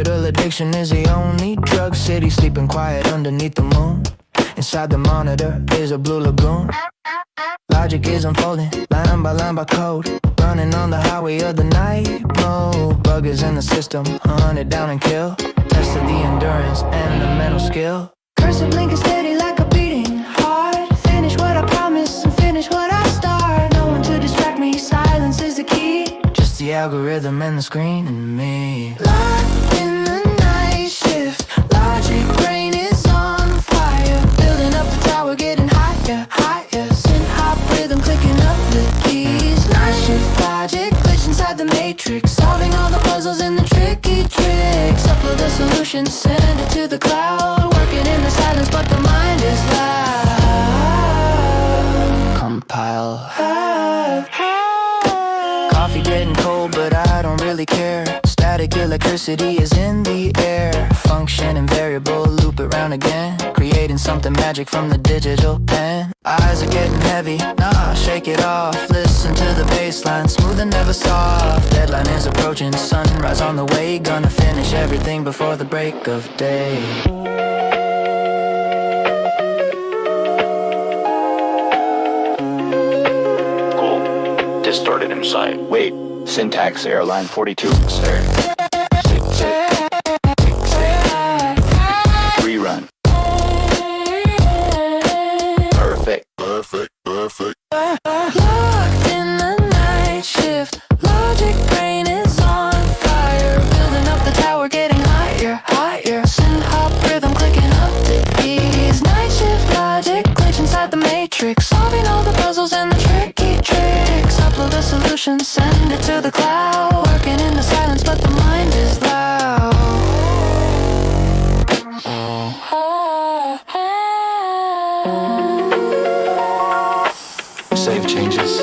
digital addiction is the only drug. City sleeping quiet underneath the moon. Inside the monitor is a blue lagoon. Logic is unfolding, line by code. Running on the highway of the night mode. Buggers in the system, hunt it down and kill. Tested the endurance and the mental skill. Cursor blinking steady like a beating heart. Finish what I promise and finish what I start. No one to distract me, silence is the key. Just the algorithm and the screen and me. Locked in the night shift. Logic brain is on fire. Building up the tower, getting higher, higher. Synth hop rhythm, clicking up the keys. Night shift logic, glitch inside the matrix. Solving all the puzzles and the tricky tricks. Upload the solution, send it to the cloud. Working in the silence, but the mind is loud. Compile. Coffee getting cold, but I don't really care. Static electricity is in the air. Function and variable, loop it round again. Creating something magic from the digital pen. Eyes are getting heavy, nah, shake it off. Listen to the bass line, smooth and never soft. Deadline is approaching, sunrise on the way. Gonna finish everything before the break of day. Distorted inside. Wait, syntax airline 42, sir. Rerun. Perfect. Locked in the night shift. Logic brain is on fire. Building up the tower, getting higher, higher. Synth hop rhythm, clicking up the keys. Night shift logic, glitch inside the matrix. Solving all the puzzles and the tricky tricks. Upload the solution, send it to the cloud. Working in the silence, but the mind is loud. Save changes.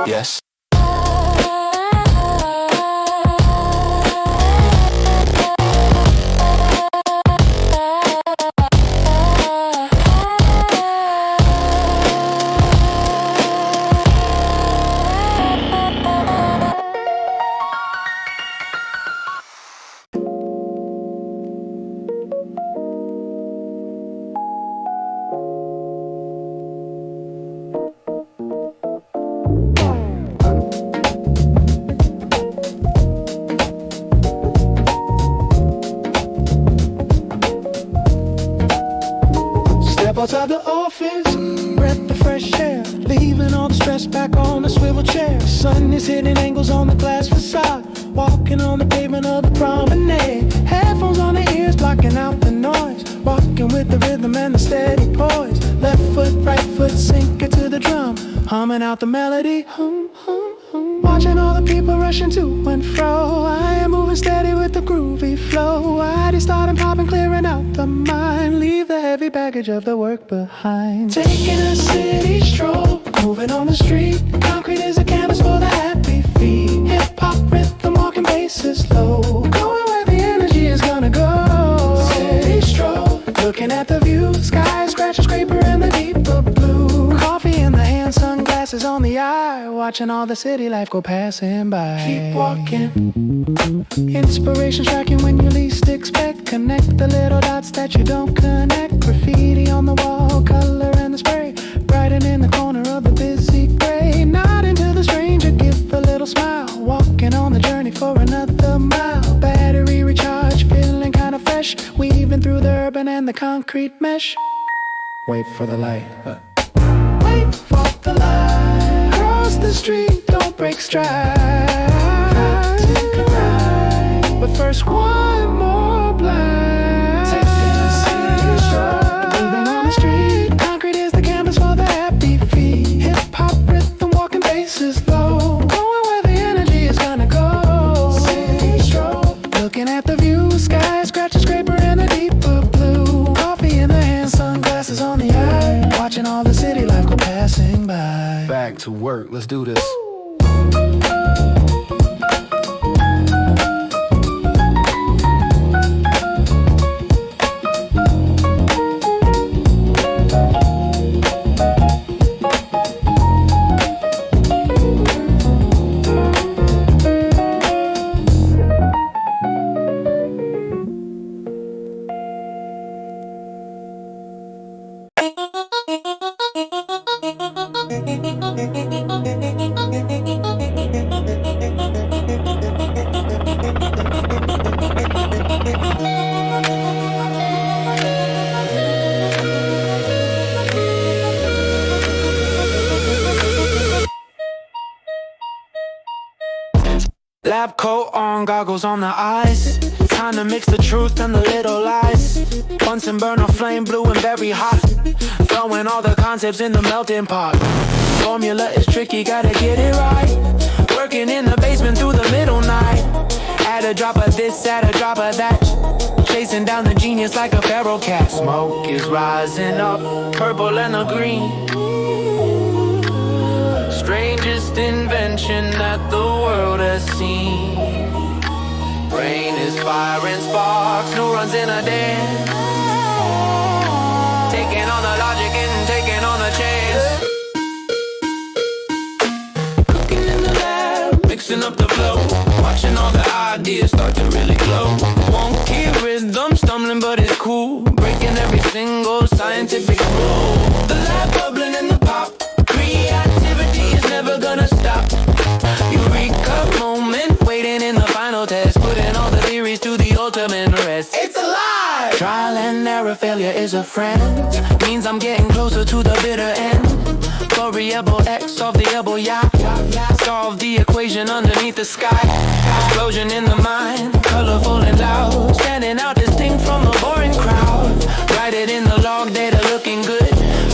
Yes. Outside the office, breath of fresh air, leaving all the stress back on the swivel chair. Sun is hitting angles on the glass facade, walking on the pavement of the promenade. Headphones on the ears, blocking out the noise, walking with the rhythm and the steady poise. Left foot, right foot, sink it to the drum, humming out the melody. Hum, hum, hum. Watching all the people rushing to and fro, I am moving steady with the groovy flow. I just starting popping, clearing out the mind, leave the heavy baggage of the work behind. Taking a city stroll, moving on the street. Concrete is a canvas for the happy feet. Hip-hop rhythm, walking bases low, going where the energy is gonna go. City stroll, looking at the view. Sky, scratcher, scraper, and the deeper blue. Coffee in the hand, sunglasses on the eye, watching all the city life go passing by. Keep walking, inspiration striking when you least expect. Connect the little dots that you don't connect. Graffiti on the wall, color and the spray, brighten in the corner of the busy gray. Nodding to the stranger, give a little smile, walking on the journey for another mile. Battery recharge, feeling kinda fresh, weaving through the urban and the concrete mesh. Wait for the light. Wait for the light. Cross the street, don't break stride. Take a ride. But first one more blind. Taking a city stroll, moving on the street. Concrete is the canvas for the happy feet. Hip-hop rhythm, walking bases low, going where the energy is gonna go. City stroll, looking at the view. Sky, scratcher, scraper, and the deeper blue. Coffee in the hand, sunglasses on the eye, watching all the city life go passing by. Back to work, let's do this. goggles on the eyes. Time to mix the truth and the little lies. Bunsen burner flame blue and very hot. Throwing all the concepts in the melting pot. Formula is tricky, gotta get it right. Working in the basement through the middle night. Add a drop of this, add a drop of that. Chasing down the genius like a feral cat. Smoke is rising up, purple and a green. Strangest invention that the world has seen. Brain is firing sparks, neurons in a dance. Taking on the logic and taking on the chance. Cooking in the lab, mixing up the flow. Watching all the ideas start to really glow. Wonky rhythm, stumbling but it's cool. Breaking every single scientific rule. The lab bubbling in the pop. Creativity is never gonna stop. Eureka moment, waiting in the final test. Putting all the theories to the ultimate rest. It's alive! Trial and error, failure is a friend. Means I'm getting closer to the bitter end. Variable X, solve the able, yeah. Solve the equation underneath the sky. Explosion in the mind, colorful and loud. Standing out distinct from the boring crowd. Write it in the log, data looking good.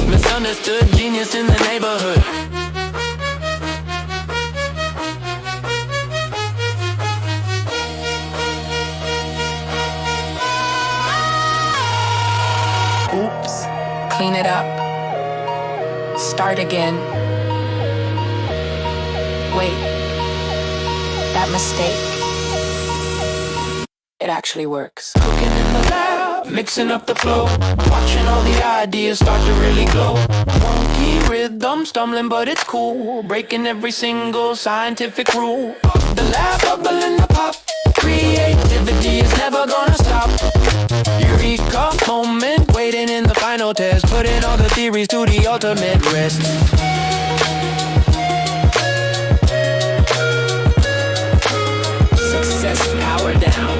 Misunderstood, genius in the neighborhood. Oops, clean it up. Start again. Wait, that mistake, it actually works. Cooking in the lab, mixing up the flow. Watching all the ideas start to really glow. Wonky rhythm, stumbling but it's cool. Breaking every single scientific rule. The lab bubble in the pop. Creativity is never gonna stop. Eureka moment, waiting in the final test. Putting all the theories to the ultimate rest. Success power down.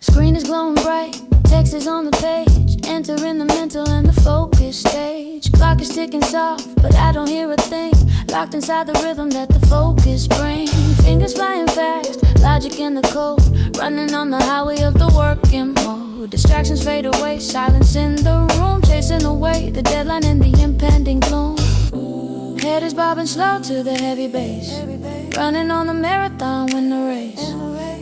Screen is glowing bright, text is on the page. Entering the mental and the focus stage. Clock is ticking soft, but I don't hear a thing. Locked inside the rhythm that the focus brings. Fingers flying fast, logic in the code. Running on the highway of the working mode. Distractions fade away, silence in the room. Chasing away the deadline in the impending gloom. Head is bobbing slow to the heavy bass. Running on the marathon, win the race.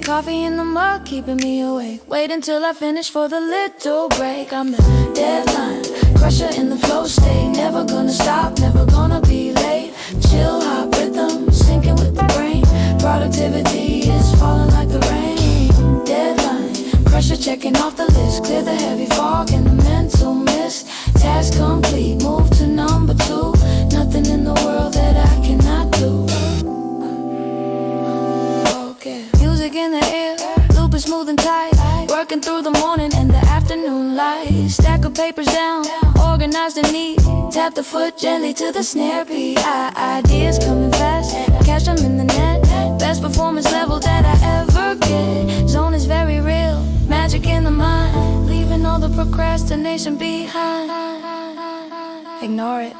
Coffee in the mug, keeping me awake. Wait until I finish for the little break. I'm the deadline, crusher in the flow state. Never gonna stop, never gonna be late. Chill hop rhythm, syncing with the brain. Productivity is falling like the rain. Deadline, crusher checking off the list. Clear the heavy fog in the mental mist. Task complete, move to number 2. Nothing in the world that I cannot do. Music in the air, loop is smooth and tight. Working through the morning and the afternoon light. Stack of papers down, organized and neat. Tap the foot gently to the snare beat. Ideas coming fast, catch them in the net. Best performance level that I ever get. Zone is very real, magic in the mind. Leaving all the procrastination behind. Ignore it.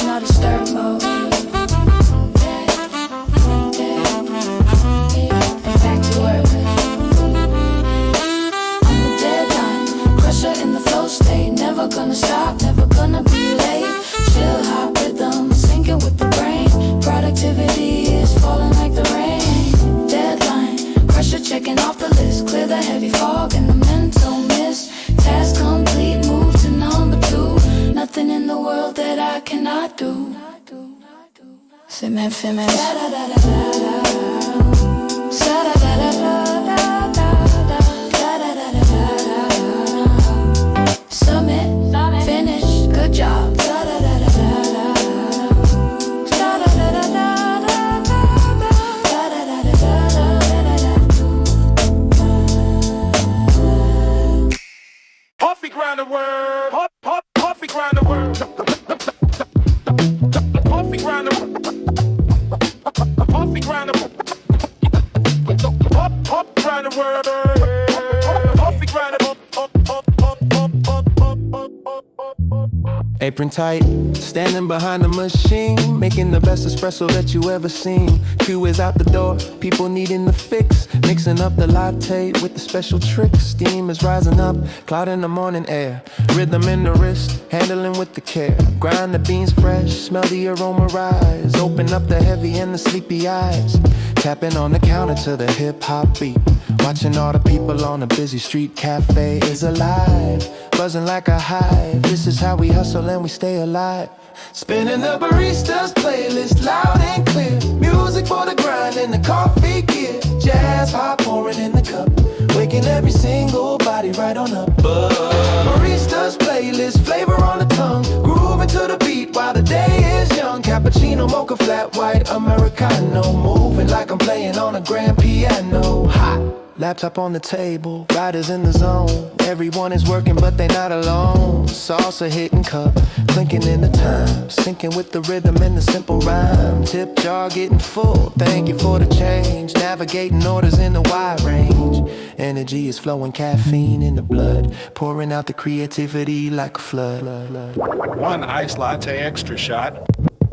Not disturb mode. Stay, never gonna stop, never gonna be late. Chill hop rhythm, syncing with the brain. Productivity is falling like the rain. Deadline, pressure checking off the list. Clear the heavy fog in the mental mist. Task complete, move to number 2. Nothing in the world that I cannot do. Finish. grind the word. Puffy grind the word. Puffy grind the word. Puffy grind the word. Puff grind the word. Puffy grind the word. Apron tight, standing behind the machine, making the best espresso that you ever seen. Q is out the door, people needing the fix, mixing up the latte with the special trick. Steam is rising up, cloud in the morning air, rhythm in the wrist, handling with the care. Grind the beans fresh, smell the aroma rise, open up the heavy and the sleepy eyes. Tapping on the counter to the hip-hop beat, watching all the people on a busy street. Cafe is alive, buzzing like a hive. This is how we hustle and we stay alive. Spinning the barista's playlist loud and clear, music for the grind and the coffee gear. Jazz hot pouring in the cup, waking every single body right on up. Barista's playlist, flavor on the tongue, grooving to the beat while the day is young. Cappuccino, mocha, flat white, Americano, moving like I'm playing on a grand piano. Hot. Laptop on the table, riders in the zone. Everyone is working but they not alone. Salsa hitting cup, clinking in the time, sinking with the rhythm and the simple rhyme. Tip jar getting full, thank you for the change. Navigating orders in the wide range. Energy is flowing, caffeine in the blood, pouring out the creativity like a flood. One iced latte extra shot.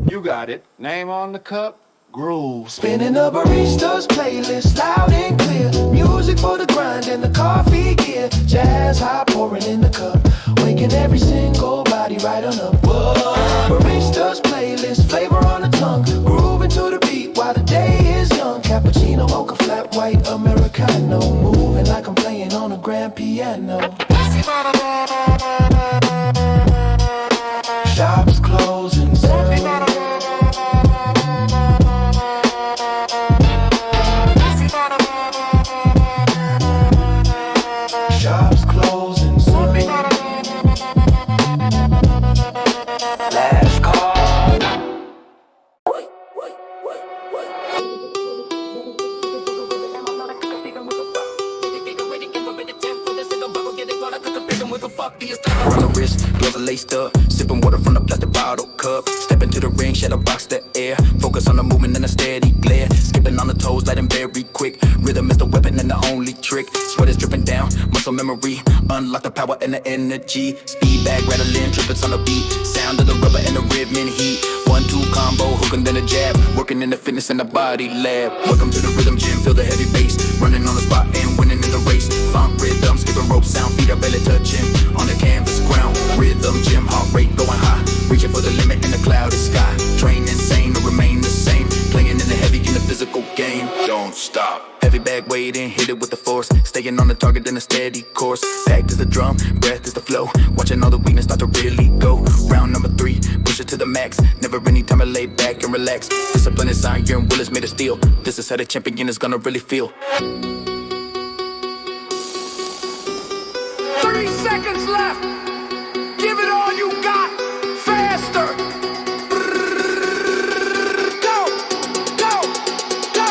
You got it. Name on the cup. Groove. Spinning a barista's playlist loud and clear, music for the grind and the coffee gear. Jazz hot pouring in the cup, waking every single body right on up. Barista's playlist, flavor on the tongue, grooving to the beat while the day is young. Cappuccino, mocha, flat white, Americano, moving like I'm playing on a grand piano. Shops closing soon. Shops closing soon. Last call. On the wrist, gloves are laced up, sipping water from the plastic bottle cup. Step into the ring, shadow box the air. Focus on the movement and a steady glare. Skipping on the toes, lighting very quick. Rhythm is the weapon and the only trick. Sweat is dripping down, muscle memory. Unlock the power and the energy. Speed bag rattling, trippets on the beat. Sound of the rubber and the rhythm in heat. 1-2 combo, hooking then a jab. Working in the fitness and the body lab. Welcome to the rhythm gym, feel the heavy bass. Running on the spot and winning in the race. Funk rhythm, skipping rope sound, feet are belly touching. On the canvas ground, rhythm gym, heart rate going high. Reaching for the limit in the cloudy sky. Train insane to remain the same. Playing in the heavy in the physical game. Don't stop. Heavy bag waiting, hit it with the force. Staying on the target in a steady course. Packed is the drum, breath is the flow. Watching all the weakness start to really go. Round number 3, push it to the max. Never any time to lay back and relax. Discipline is iron, will is made of steel. This is how the champion is gonna really feel. 30 seconds left. Give it all you got. Faster. Go, go, go.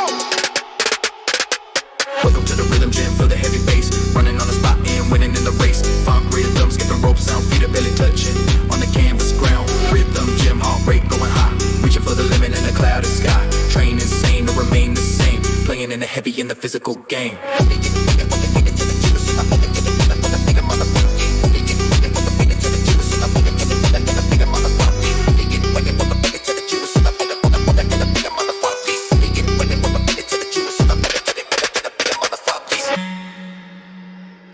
Welcome to the rhythm gym, feel the heavy bass. Running on the spot and winning in the race. Funk rhythm, skipping rope sound, feet are belly touching. On the canvas ground, rhythm gym, heart rate going high. Reaching for the limit in the cloudy sky. Train insane to remain the same. Playing in the heavy in the physical game.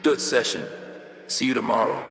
Good session. See you tomorrow.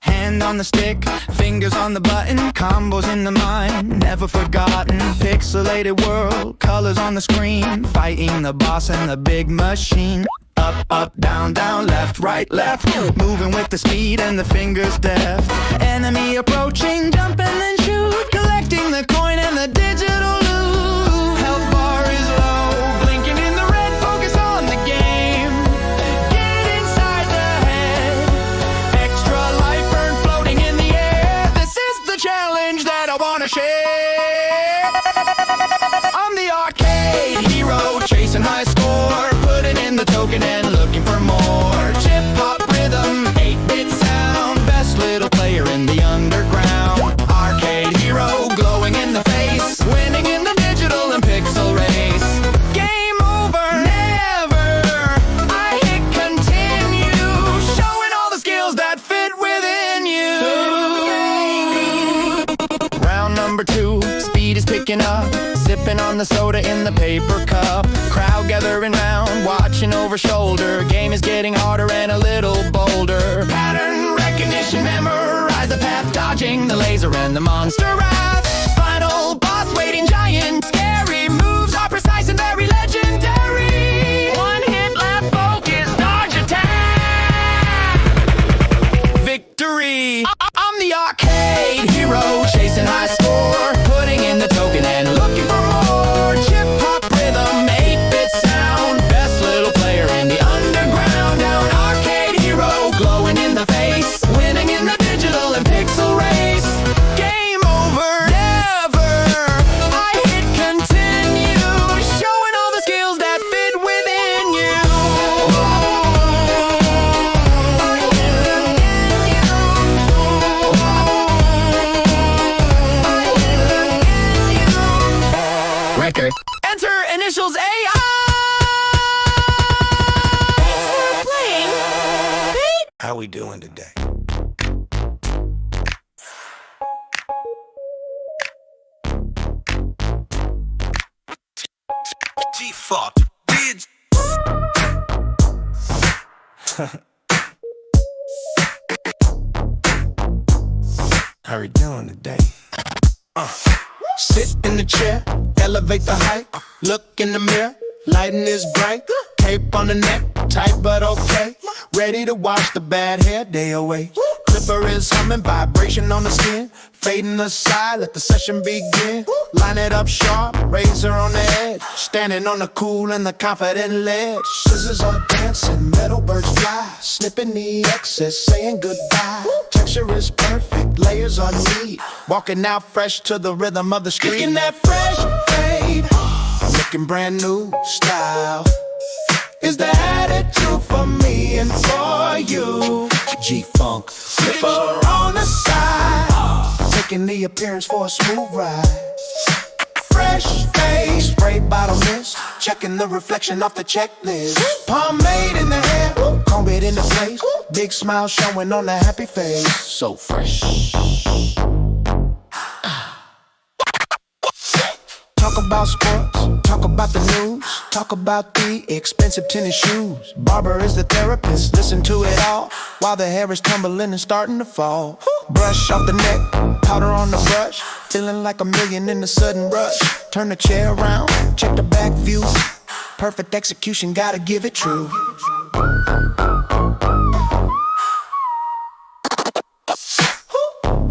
Hand on the stick, fingers on the button, combos in the mind, never forgotten. Pixelated world, colors on the screen, fighting the boss and the big machine. Up, up, down, down, left, right, left, moving with the speed and the fingers deft. Enemy approaching, jump and then shoot, collecting the coin and the digital loot. Health bar is low, blinking in the red, focus on the game. Get inside the head, extra life burn floating in the air. This is the challenge that I wanna ship. I'm the arcade hero, chasing high score, putting in the token and looking for more. Chip hop rhythm, 8-bit sound, best little player in the underground. Arcade hero, glowing in the face, winning in the digital and pixel race. Game over, never. I hit continue, showing all the skills that fit within you. Round number 2, speed is picking up, sipping on the soda in the paper cup. Crowd gathering round, watching over shoulder. Game is getting harder and a little bolder. Pattern recognition, memorize the path, dodging the laser and the monster wrath. Final boss waiting, giant, scary moves are precise and very legendary. One hit left, focus, dodge attack. Victory! I'm the arcade hero, chasing high score, putting in the token and looking for more. Chip hop rhythm, 8-bit sound, best little player in the underground. Down arcade hero, glowing in the face, winning in the digital and pixel race. Game over, never. I hit continue, showing all the skills that fit within you. Record. Enter initials AI. How we doing today? G-Fuck, bitch. How we doing today? Sit in the chair, elevate the height, look in the mirror, lighting is bright, tape on the neck, tight but okay, ready to wash the bad hair day away. Clipper is humming, vibration on the skin, fading aside, let the session begin. Line it up sharp, razor on the edge, standing on the cool and the confident ledge. Scissors are dancing, metal birds fly, snipping the excess, saying goodbye. Texture is perfect, layers are neat, walking out fresh to the rhythm of the street. Kicking that fresh fade, looking brand new style, is the attitude for me and for you. G-Funk, slipper on the side, taking the appearance for a smooth ride. Fresh face, spray bottle mist, checking the reflection off the checklist. Pomade in the hair, comb it into place, big smile showing on the happy face. So fresh. Talk about sports, talk about the news, talk about the expensive tennis shoes. Barber is the therapist, listen to it all, while the hair is tumbling and starting to fall. Brush off the neck, powder on the brush, feeling like a million in a sudden rush. Turn the chair around, check the back view, perfect execution, gotta give it true.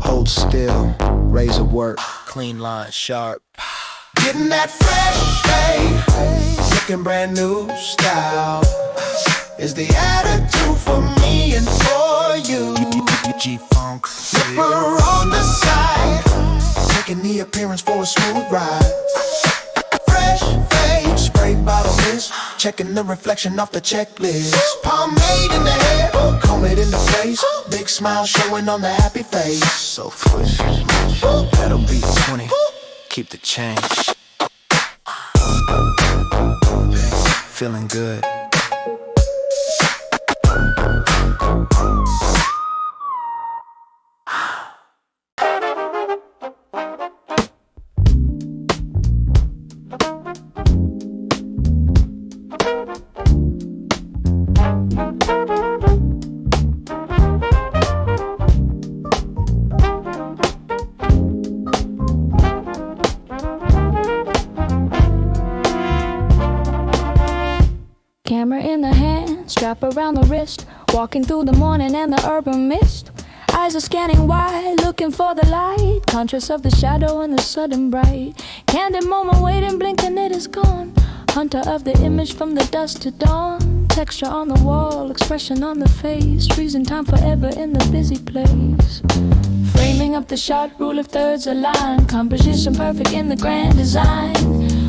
Hold still, razor work, clean line, sharp. Getting that fresh fade, looking brand new style, is the attitude for me and for you. G-Funk, slipper on the side, taking the appearance for a smooth ride. Fresh fade, spray bottle mist, checking the reflection off the checklist. Pomade in the hair, comb it into place, big smile showing on the happy face. So fresh, that'll be 20. Keep the change. Feeling good. Camera in the hand, strap around the wrist, walking through the morning and the urban mist. Eyes are scanning wide, looking for the light, conscious of the shadow and the sudden bright. Candid moment waiting, blinking, it is gone. Hunter of the image from the dusk to dawn. Texture on the wall, expression on the face, freezing time forever in the busy place. Framing up the shot, rule of thirds align. Composition perfect in the grand design.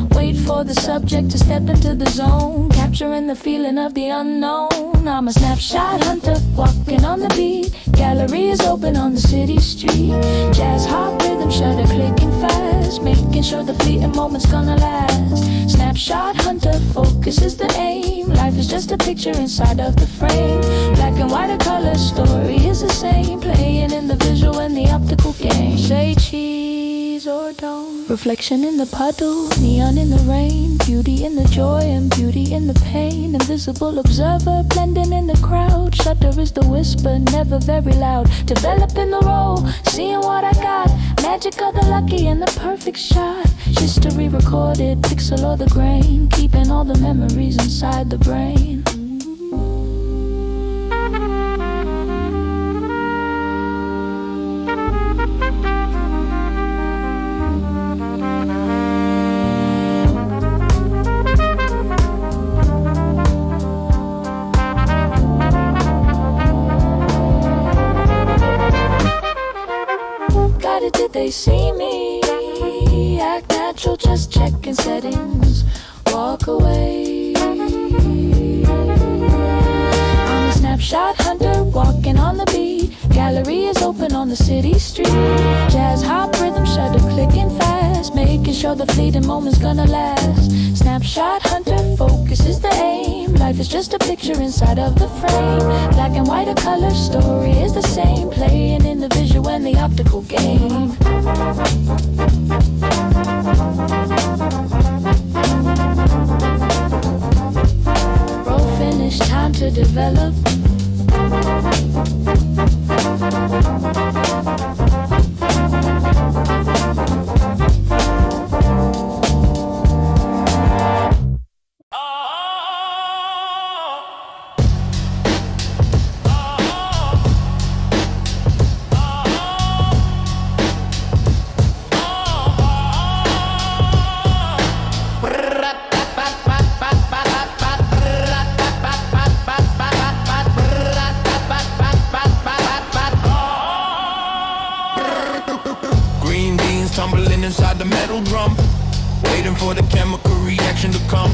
Wait for the subject to step into the zone, capturing the feeling of the unknown. I'm a snapshot hunter, walking on the beat. Gallery is open on the city street. Jazz hop rhythm, shutter clicking fast, making sure the fleeting moment's gonna last. Snapshot hunter, focus is the aim. Life is just a picture inside of the frame. Black and white or color, story is the same. Playing in the visual and the optical game. Say cheese or don't. Reflection in the puddle, neon in the rain. Beauty in the joy and beauty in the pain. Invisible observer, blending in the crowd. Shutter is the whisper, never very loud. Developing the role, seeing what I got. Magic of the lucky and the perfect shot. History recorded, pixel or the grain. Keeping all the memories inside the brain. Did they see me? Act natural, just checking settings. Walk away. I'm a snapshot hunter, walking on the beat. Gallery is open on the city street. Jazz hop rhythm, shutter clicking fast, making sure the fleeting moment's gonna last. Snapshot hunter, focus is the aim. Life is just a picture inside of the frame. Black and white or color, story is the same. Playing in the visual and the optical game. Roll finish, time to develop. Tumbling inside the metal drum, waiting for the chemical reaction to come.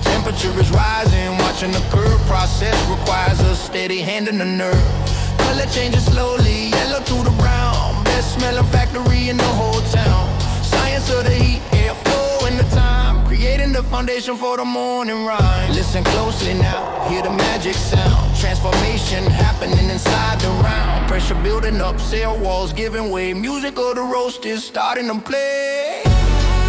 Temperature is rising, watching the curve process requires a steady hand and a nerve. Color changes slowly, yellow to the brown. Best smelling factory in the whole town. Science of the heat, air flow in the time, creating the foundation for the morning rhyme. Listen closely now, hear the magic sound. Transformation happening inside the round. Pressure building up, cell walls giving way. Music of the roast is starting to play.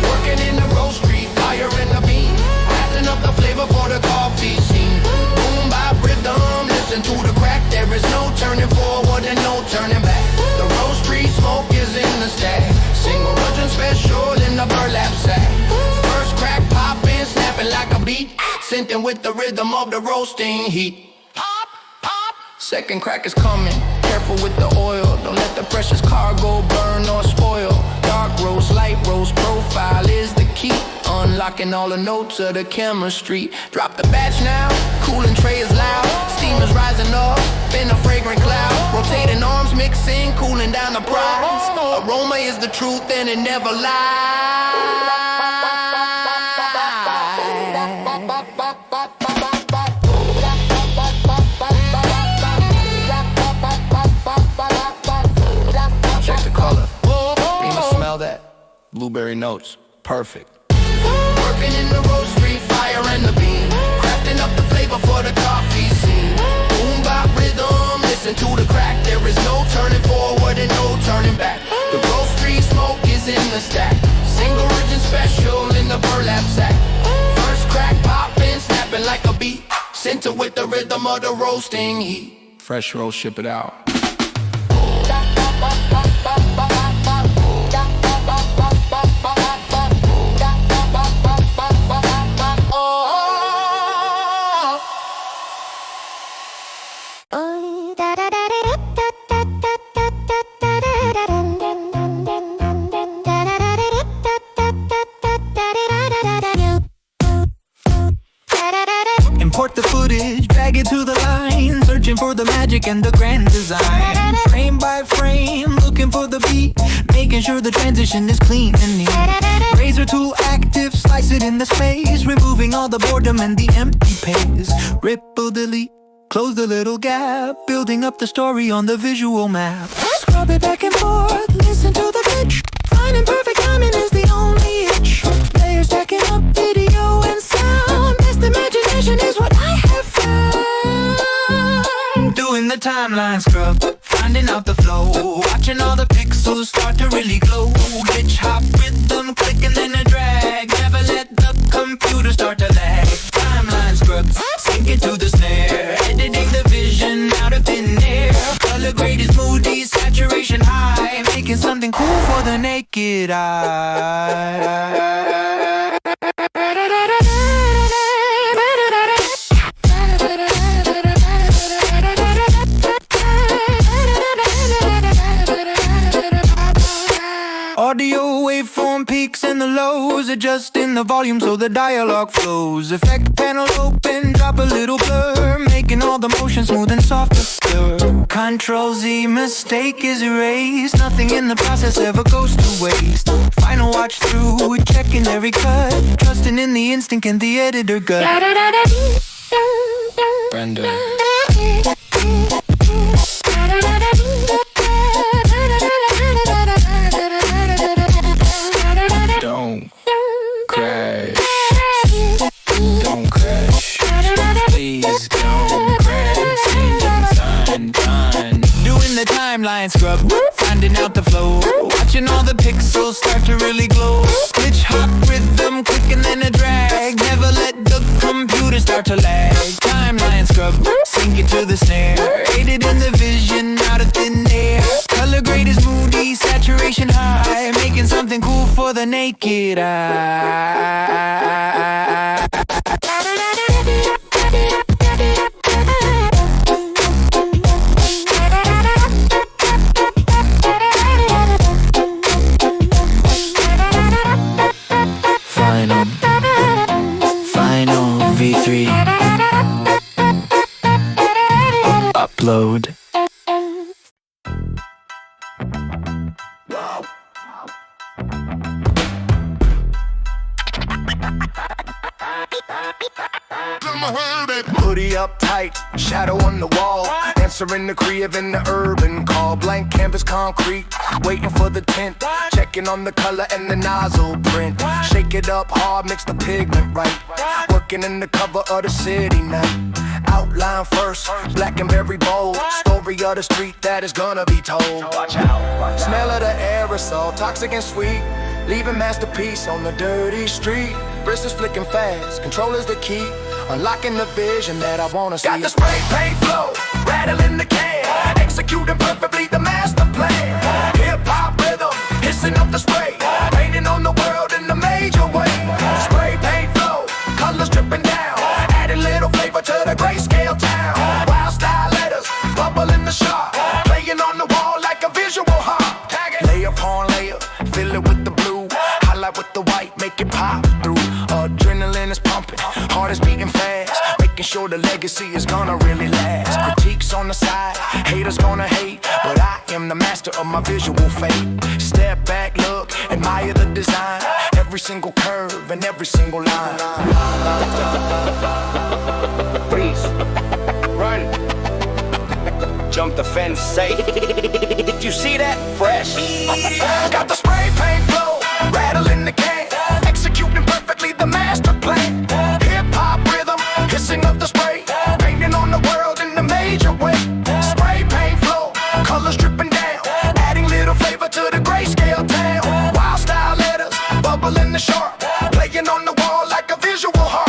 Working in the roastery, fire in the beam. Crafting up the flavor for the coffee scene. Boom by rhythm, listen to the crack. There is no turning forward and no turning back. The roastery smoke is in the stack. Single origin special in the burlap sack. First crack popping, snapping like a beat. Syncing with the rhythm of the roasting heat. Second crack is coming, careful with the oil. Don't let the precious cargo burn or spoil. Dark roast, light roast, profile is the key. Unlocking all the notes of the chemistry. Drop the batch now, cooling tray is loud. Steam is rising up in a fragrant cloud. Rotating arms, mixing, cooling down the prize. Aroma is the truth and it never lies. Blueberry notes, perfect. Working in the roastery, fire and the beam. Crafting up the flavor for the coffee scene. Boom bop rhythm, listen to the crack. There is no turning forward and no turning back. The roastery smoke is in the stack. Single origin special in the burlap sack. First crack popping, snapping like a beat. Center with the rhythm of the roasting heat. Fresh roast, ship it out. Import the footage, drag it to the line. Searching for the magic and the grand design. making sure the transition is clean and neat. Razor tool active, slice it in the space, removing all the boredom and the empty pace. Ripple, delete, close the little gap, building up the story on the visual map. Scrub it back and forth, listen to the pitch. Finding perfect timing is the only itch. Layers stacking up video and sound. Best imagination is what I have found. Doing the timeline scrub, finding out the flow, watching all the pixels start to really glow. Glitch, hop, rhythm, click and then a drag. Never let the computer start to lag. Timeline scrubs, sink it to the snare, editing the vision out of thin air. Color grade is moody, saturation high, making something cool for the naked eye. Audio waveform peaks and the lows, adjusting the volume so the dialogue flows. Effect panel open, drop a little blur, making all the motion smooth and soft to stir. Control Z, mistake is erased, nothing in the process ever goes to waste. Final watch through, checking every cut, trusting in the instinct and the editor gut. Brenda. Don't crash. Don't crash. Please don't crash. Doing the timeline scrub, finding out the flow, watching all the pixels start to really glow. Glitch, hop, rhythm, click and then a drag. Never let the computer start to lag. Timeline scrub, sink it to the snare, aided in the vision out of thin air. Color grade is moody, saturation high, making something cool for the naked eye. Final V3 upload. Hoodie up tight, shadow on the wall, answering the creative in the urban call. Blank canvas concrete, waiting for the tint, checking on the color and the nozzle print. Shake it up hard, mix the pigment right, working in the cover of the city night. Outline first, black and berry bold, story of the street that is gonna be told. Watch out. Smell of the aerosol, toxic and sweet, leaving masterpiece on the dirty street. Wrist is flicking fast, control is the key, unlocking the vision that I wanna see. Got the spray paint flow, rattling the can, executing perfectly the master plan. Hip-hop rhythm, hissing up the spray, painting on the world in a major way. Spray paint flow, colors dripping down, adding little flavor to the grayscale town. Wild style letters, bubble in the shot, playing on the wall like a visual harp. Layer upon layer, fill it with the blue, highlight with the white, make it pop through. Adrenaline is pumping, heart is beating fast, making sure the legacy is gonna really last. Critiques on the side, haters gonna hate, but I am the master of my visual fate. Step back, look, admire the design, every single curve and every single line. Freeze. Run. Jump the fence safe. Did you see that? Fresh. Got the spray paint flow, rattling the can, executing perfectly the master plan. Hip-hop rhythm, hissing up the spray, painting on the world in a major way. Spray paint flow, colors dripping down, adding little flavor to the grayscale town. Wild style letters, bubble in the sharp, playing on the wall like a visual harp.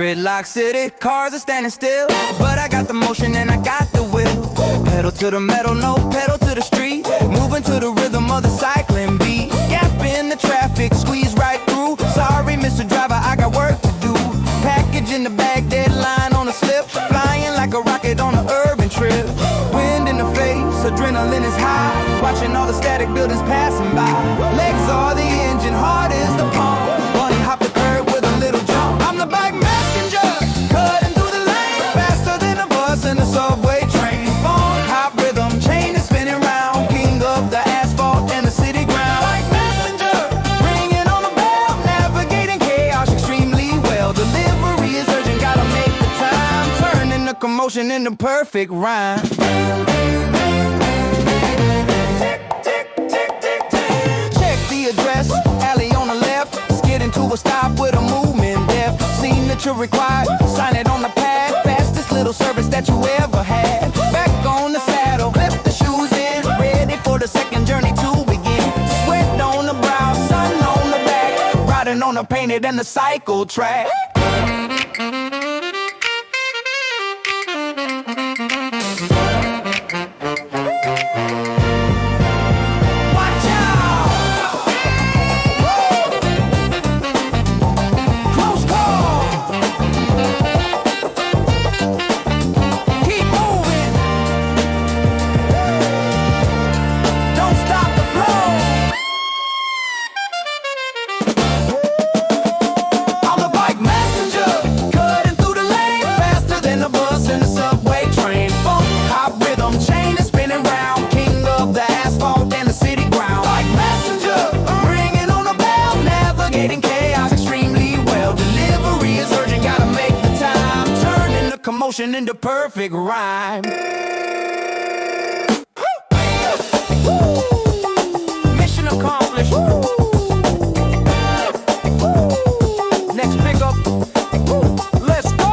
Gridlock city, cars are standing still, but I got the motion and I got the will. Pedal to the metal, no pedal to the street. Moving to the rhythm of the cycling beat. Gap in the traffic, squeeze right through. Sorry, Mr. Driver, I got work to do. Package in the bag, deadline on the slip. Flying like a rocket on an urban trip. Wind in the face, adrenaline is high. Watching all the static buildings passing by. Legs are the engine, heart is the pump. Bunny hop the curb with a little jump. I'm the bike messenger, cutting through the lane. Faster than a bus in the subway train. Funk, hop rhythm, chain is spinning round. King of the asphalt and the city ground. Bike messenger, ringing on the bell. Navigating chaos extremely well. Delivery is urgent, gotta make the time. Turning the commotion into perfect rhyme. Address, alley on the left. Skidding to a stop with a movement depth. Signature required, sign it on the pad. Fastest little service that you ever had. Back on the saddle, clip the shoes in. Ready for the second journey to begin. Sweat on the brow, sun on the back. Riding on the painted and the cycle track. Commotion into perfect rhyme. Mission accomplished. Next pickup. Let's go.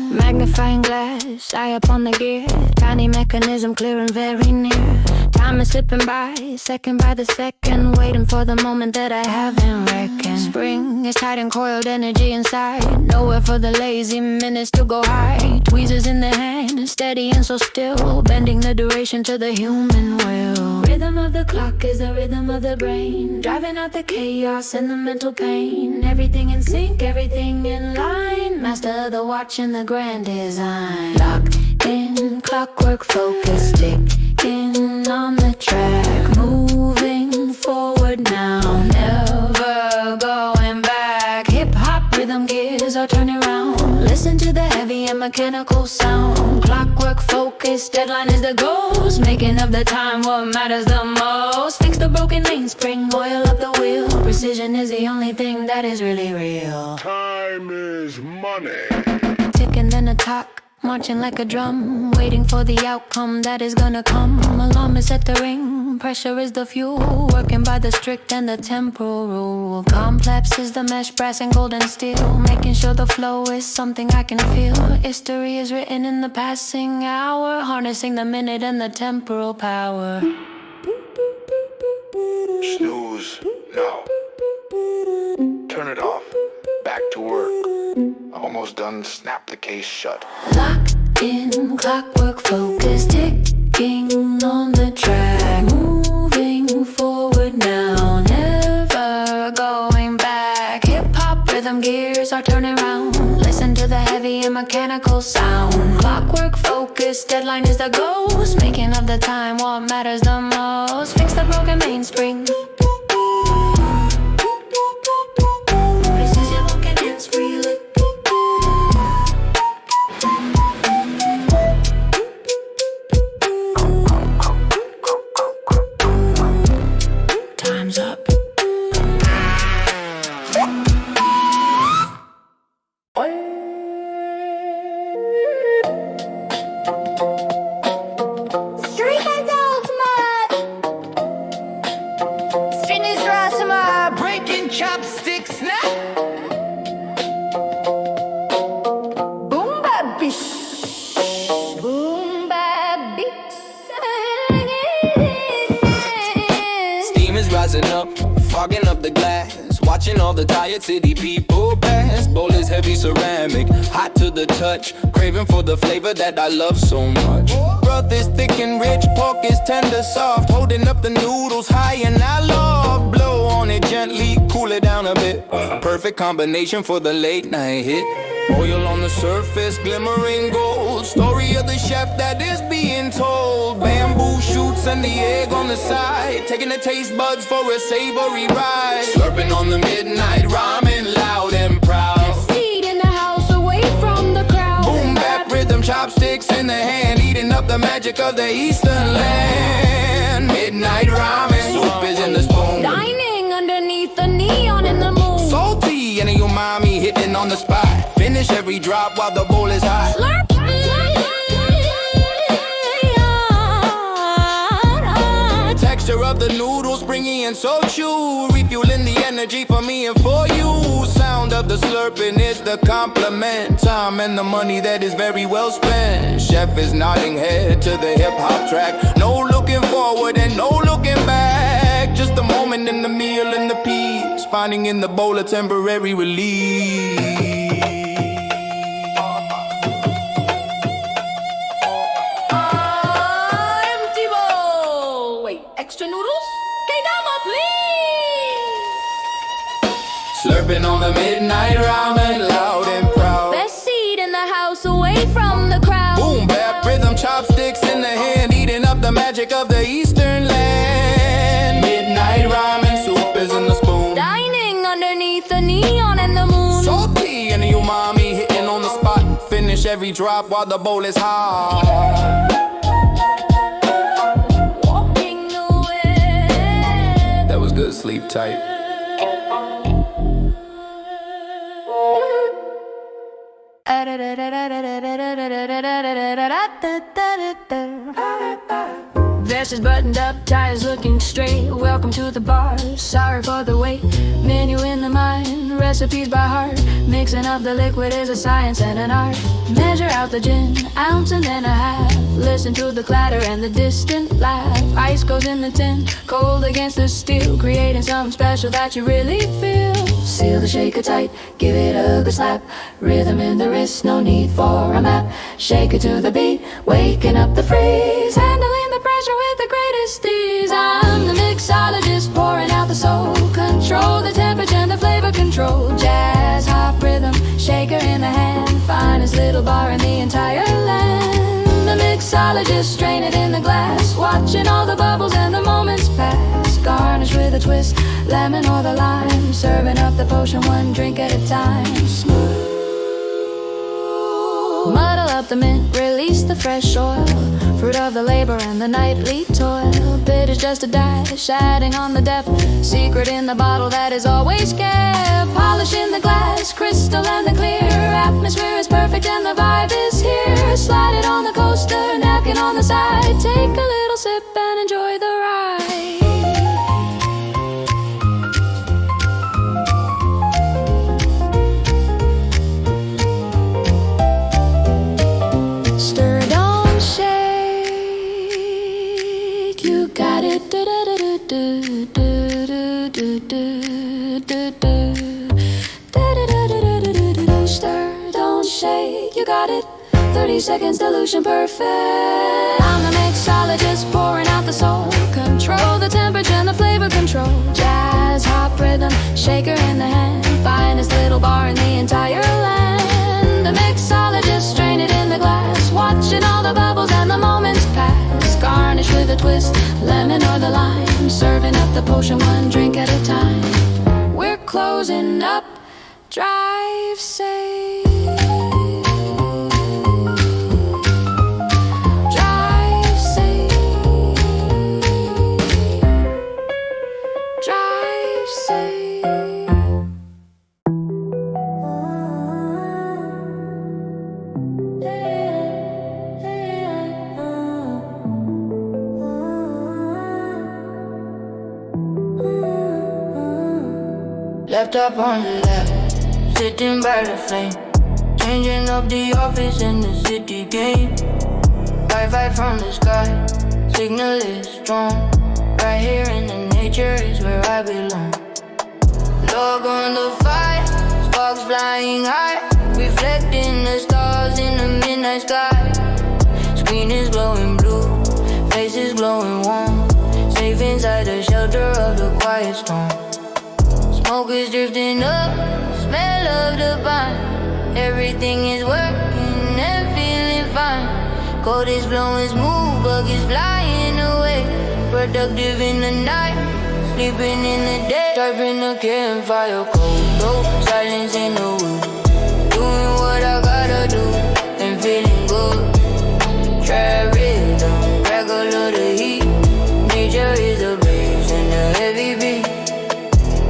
Magnifying glass, eye up on the gear. Tiny mechanism clearing very near. Time is slipping by, second by the second. Waiting for the moment that I haven't reckoned. Spring is tight and coiled, energy inside. Nowhere for the lazy minutes to go high. Tweezers in the hand, steady and so still. Bending the duration to the human will. Rhythm of the clock is the rhythm of the brain. Driving out the chaos and the mental pain. Everything in sync, everything in line. Master of the watch and the grand design. Locked in, clockwork focus, ticking on the track. Moving forward now, never going back. Hip-hop rhythm gears are turning round. Listen to the heavy and mechanical sound. Clockwork focus, deadline is the ghost. Making of the time what matters the most. Fix the broken mainspring, oil up the wheel. Precision is the only thing that is really real. Time is money. Ticking then a talk, marching like a drum. Waiting for the outcome that is gonna come. Alarm is set to ring, pressure is the fuel. Working by the strict and the temporal rule. Complex is the mesh, brass and gold and steel. Making sure the flow is something I can feel. History is written in the passing hour. Harnessing the minute and the temporal power. Snooze. No. Turn it off. Back to work. Almost done. Snap the case shut. Locked in, clockwork focus, ticking on the track. Moving forward now, never going back. Hip-hop rhythm gears are turning round. Listen to the heavy and mechanical sound. Clockwork focus, deadline is the ghost. Making of the time what matters the most. Fix the broken mainspring. Precision looking and spree. Time's up. them chopsticks now. Boom bap beat. Boom bap beat. Steam is rising up, fogging up the glass. Watching all the tired city people pass. Bowl is heavy ceramic, hot to the touch. Craving for the flavor that I love so much. Broth is thick and rich, pork is tender, soft. Holding up the noodles high and I love. Blow on it gently, cool it down a bit. Perfect combination for the late night hit. Oil on the surface, glimmering gold. Story of the chef that is being told. Bamboo shoots and the egg on the side. Taking the taste buds for a savory ride. Slurping on the midnight ramen, loud and proud. Seat in the house, away from the crowd. Boom bap rhythm, chopsticks in the hand. Eating up the magic of the eastern land. Midnight ramen, soup is in the spoon. Dining underneath the neon in the moon. Salty and your mommy hitting on the spot. Finish every drop while the bowl is hot. Slurp. Texture of the noodles, springy and so chew. Refueling the energy for me and for you. Sound of the slurping is the compliment. Time and the money that is very well spent. Chef is nodding head to the hip-hop track. No looking forward and no looking back. Just a moment in the meal and the peace. Finding in the bowl a temporary relief. Extra noodles? K-Dama, please! Slurping on the midnight ramen, loud and proud. Best seat in the house, away from the crowd. Boom bap rhythm, chopsticks in the hand. Eating up the magic of the eastern land. Midnight ramen, soup is in the spoon. Dining underneath the neon and the moon. Salty and your mommy hitting on the spot. Finish every drop while the bowl is hot. Good, sleep tight. Vest is buttoned up, tie is looking straight. Welcome to the bar, sorry for the wait. Menu in the mind, recipes by heart. Mixing up the liquid is a science and an art. Measure out the gin, ounce and then a half. Listen to the clatter and the distant laugh. Ice goes in the tin, cold against the steel. Creating something special that you really feel. Seal the shaker tight, give it a good slap. Rhythm in the wrist, no need for a map. Shake it to the beat, waking up the freeze. Handling the pressure with the greatest ease. I'm the mixologist, pouring out the soul. Control the temperature and the flavor control. Jazz, hop, rhythm, shaker in the hand. Finest little bar in the entire land. The mixologist, strain it in the glass. Watching all the bubbles and the moments pass. Garnish with a twist, lemon or the lime. Serving up the potion one drink at a time. Smooth. Muddle up the mint, release the fresh oil. Fruit of the labor and the nightly toil. Bit is just a dash, adding on the depth. Secret in the bottle that is always kept. Polish in the glass, crystal and the clear. Atmosphere is perfect and the vibe is here. Slide it on the coaster, napkin on the side. Take a little sip and enjoy the ride. Stir, don't shake. You got it. Do do do do do do do do do do. Stir, don't shake. You got it. 30 seconds dilution perfect. I'm the mixologist, pouring out the soul. Control the temperature and the flavor control. Jazz, hop, rhythm, shaker in the hand. Finest little bar in the entire land. The mixologist, strain it in the glass. Watching all the bubbles and the moments pass. Garnish with a twist, lemon or the lime. Serving up the potion one drink at a time. We're closing up, drive safe. Drive safe. Drive safe. Laptop on the lap, sitting by the flame. Changing up the office in the city game. Wi-Fi from the sky, signal is strong. Right here in the nature is where I belong. Log on the fire, sparks flying high, reflecting the stars in the midnight sky. Screen is glowing blue, face is glowing warm. Safe inside the shelter of the quiet storm. Smoke is drifting up, smell of the pine. Everything is working and feeling fine. Code is flowing smooth, bug is flying away. Productive in the night, sleeping in the day. Sharpen the campfire cold, silence in the wood. Doing what I gotta do and feeling good. Try rhythm, crack a little heat. Nature is the bass and the heavy beat.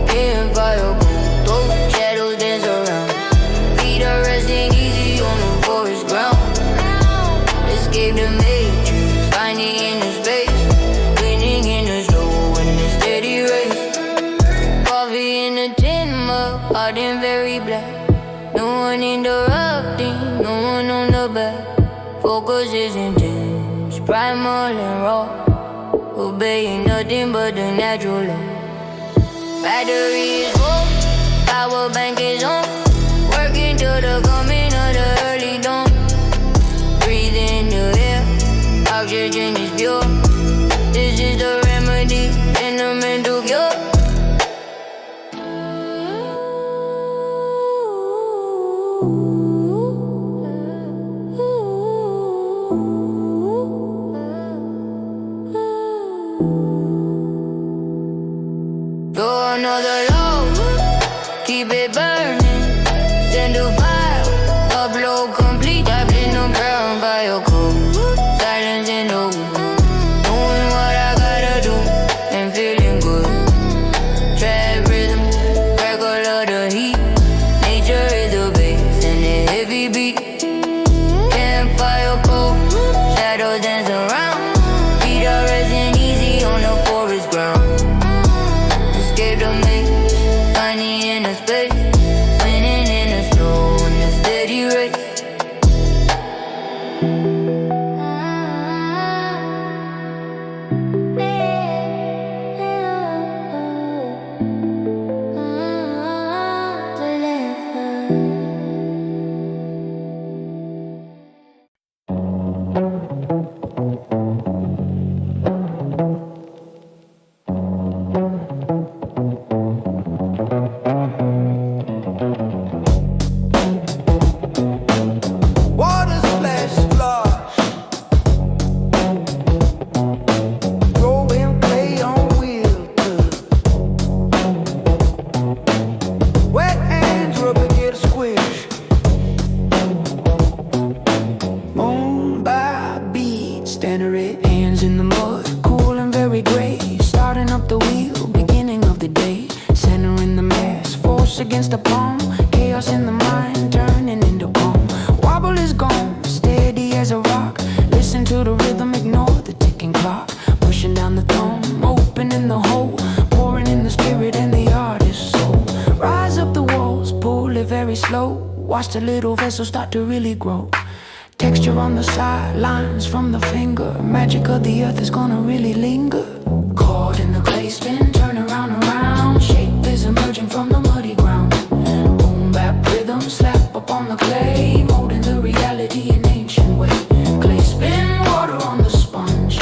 Campfire cold, shadows dance around. Feet are resting easy on the forest ground. Escape the matrix, finding inner space. Winning in the slow and the steady race. Coffee in the tin mug, hot and very black. No one interrupting, no one on the back. Focus is intense, primal and raw. Obeying nothing but the natural law. Battery is full, power bank is on. Working till the coming of the early dawn. Breathe in the air, oxygen is pure. This is the remedy in the mental cure. Throw another load, keep it burning. Send a file, upload complete. I've been on ground by your code. Silence in the wood. Doing what I gotta do and feeling good. Trap rhythm, crackle of the heat. Nature is the bass and the heavy beat. Campfire cold, shadows dance around. Feet are resting easy on the forest ground. Escape the maze, finding inner space. Winning in the snow in the steady race. Water splash splash. Throwing clay on wheel tub. Wet hands rubbing get a squish. Moon by beat, standing red hands in the mud. Cool and very gray. Starting up the wheel, beginning of the day. Centering the mass, force against the palm. Chaos in the mind, turning into calm. Wobble is gone, steady as a rock. Listen to the rhythm, ignore the ticking clock. Pushing down the throne, opening the hole. Pouring in the spirit and the artist's soul. Rise up the walls, pull it very slow. Watch the little vessel start to really grow. Texture on the sidelines from the finger. Magic of the earth is gonna really linger. Caught in the clay spin, turn around, around. Shape is emerging from the muddy ground. Boom bap rhythm, slap up on the clay. Molding the reality in ancient way. Clay spin, water on the sponge.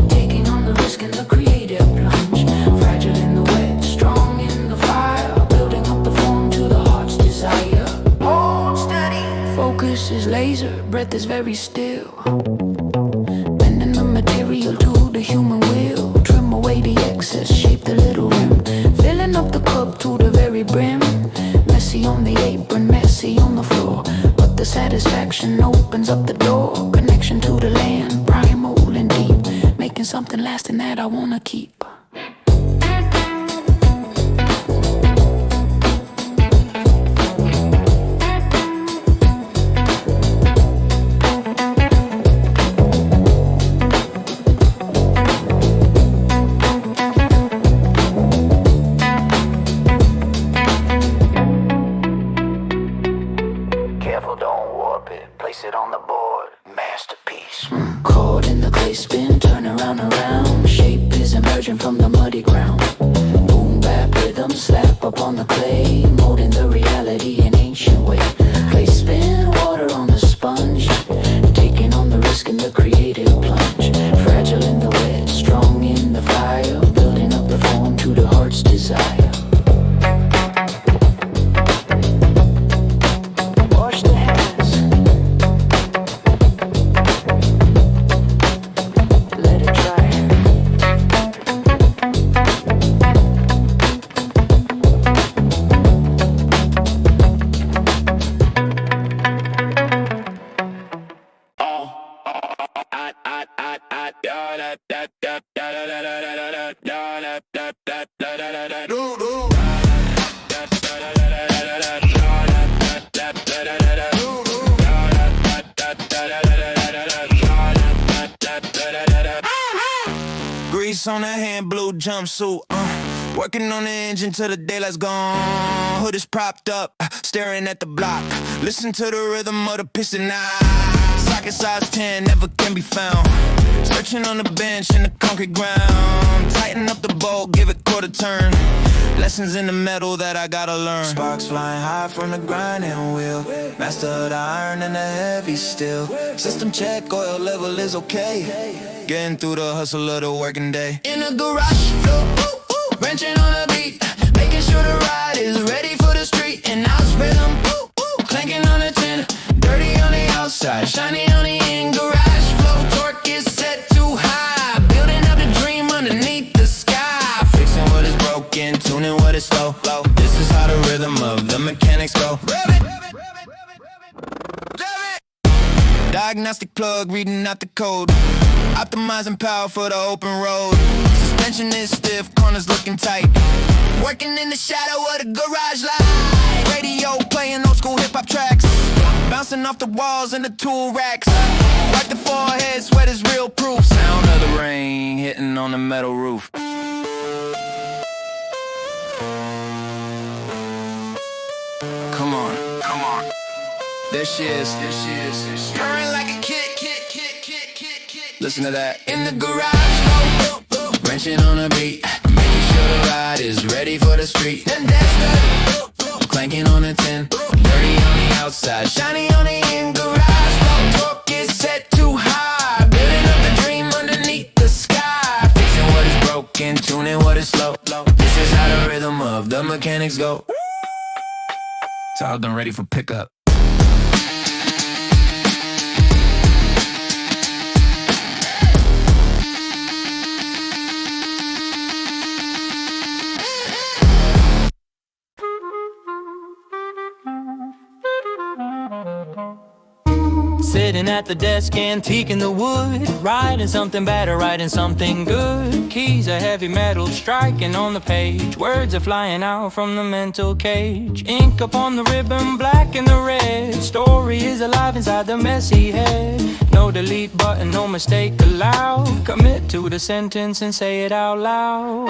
Taking on the risk in the creative plunge. Fragile in the wet, strong in the fire. Building up the form to the heart's desire. Hold steady. Focus is laser, breath is very still. Bending the material to the human will. Trim away the excess, shape the little rim. Filling up the cup to the very brim. Messy on the apron, messy on the floor. But the satisfaction opens up the door. Connection to the land, primal and deep. Making something lasting that I wanna keep. it on the board. Masterpiece. Caught in the clay spin, turn around, around. Shape is emerging from the muddy ground. Boom, bap, rhythm, slap upon the clay. Molding the reality in ancient way. Clay spin, water on the sponge. Taking on the risk in the creative plunge. Fragile in the wet, strong in the fire. Building up the form to the heart's desire. Wash the hands. Let it dry. Grease on the hand, blue jumpsuit. Working on the engine till the daylight's gone. Hood is propped up, staring at the block. Listen to the rhythm of the piston now. Socket size 10 never can be found. Stretching on the bench in the concrete ground. Tighten up the bolt, give it quarter turn. Lessons in the metal that I gotta learn. Sparks flying high from the grinding wheel. Master the iron and the heavy steel. System check, oil level is okay. Getting through the hustle of the working day. In the garage, wrenching on the beat. Making sure the ride is ready for the street. And I'll spit them, clanking on the tin. Dirty on the outside, shiny on the in. Garage flow, torque is set too high. Building up the dream underneath the sky. Fixing what is broken, tuning what is slow. This is how the rhythm of the mechanics go. Diagnostic plug, reading out the code. Optimizing power for the open road. Suspension is stiff, corners looking tight. Working in the shadow of the garage light. Radio playing old school hip-hop tracks. Bouncing off the walls and the tool racks. Wipe the forehead, sweat is real proof. Sound of the rain hitting on the metal roof. Come on, come on. There she is, there she is, there she is. Purring like a kid. Listen to that. In the garage, wrenching on the beat. Making sure the ride is ready for the street. Then that's good. Clanking on the tin. Dirty on the outside, shiny on the in. Garage, torque is set too high. Building up the dream underneath the sky. Fixing what is broken, tuning what is slow. This is how the rhythm of the mechanics go. It's all done ready for pickup. Sitting at the desk, antiquing the wood. Writing something bad or writing something good. Keys are heavy metal striking on the page. Words are flying out from the mental cage. Ink upon the ribbon, black and the red. Story is alive inside the messy head. No delete button, no mistake allowed. Commit to the sentence and say it out loud.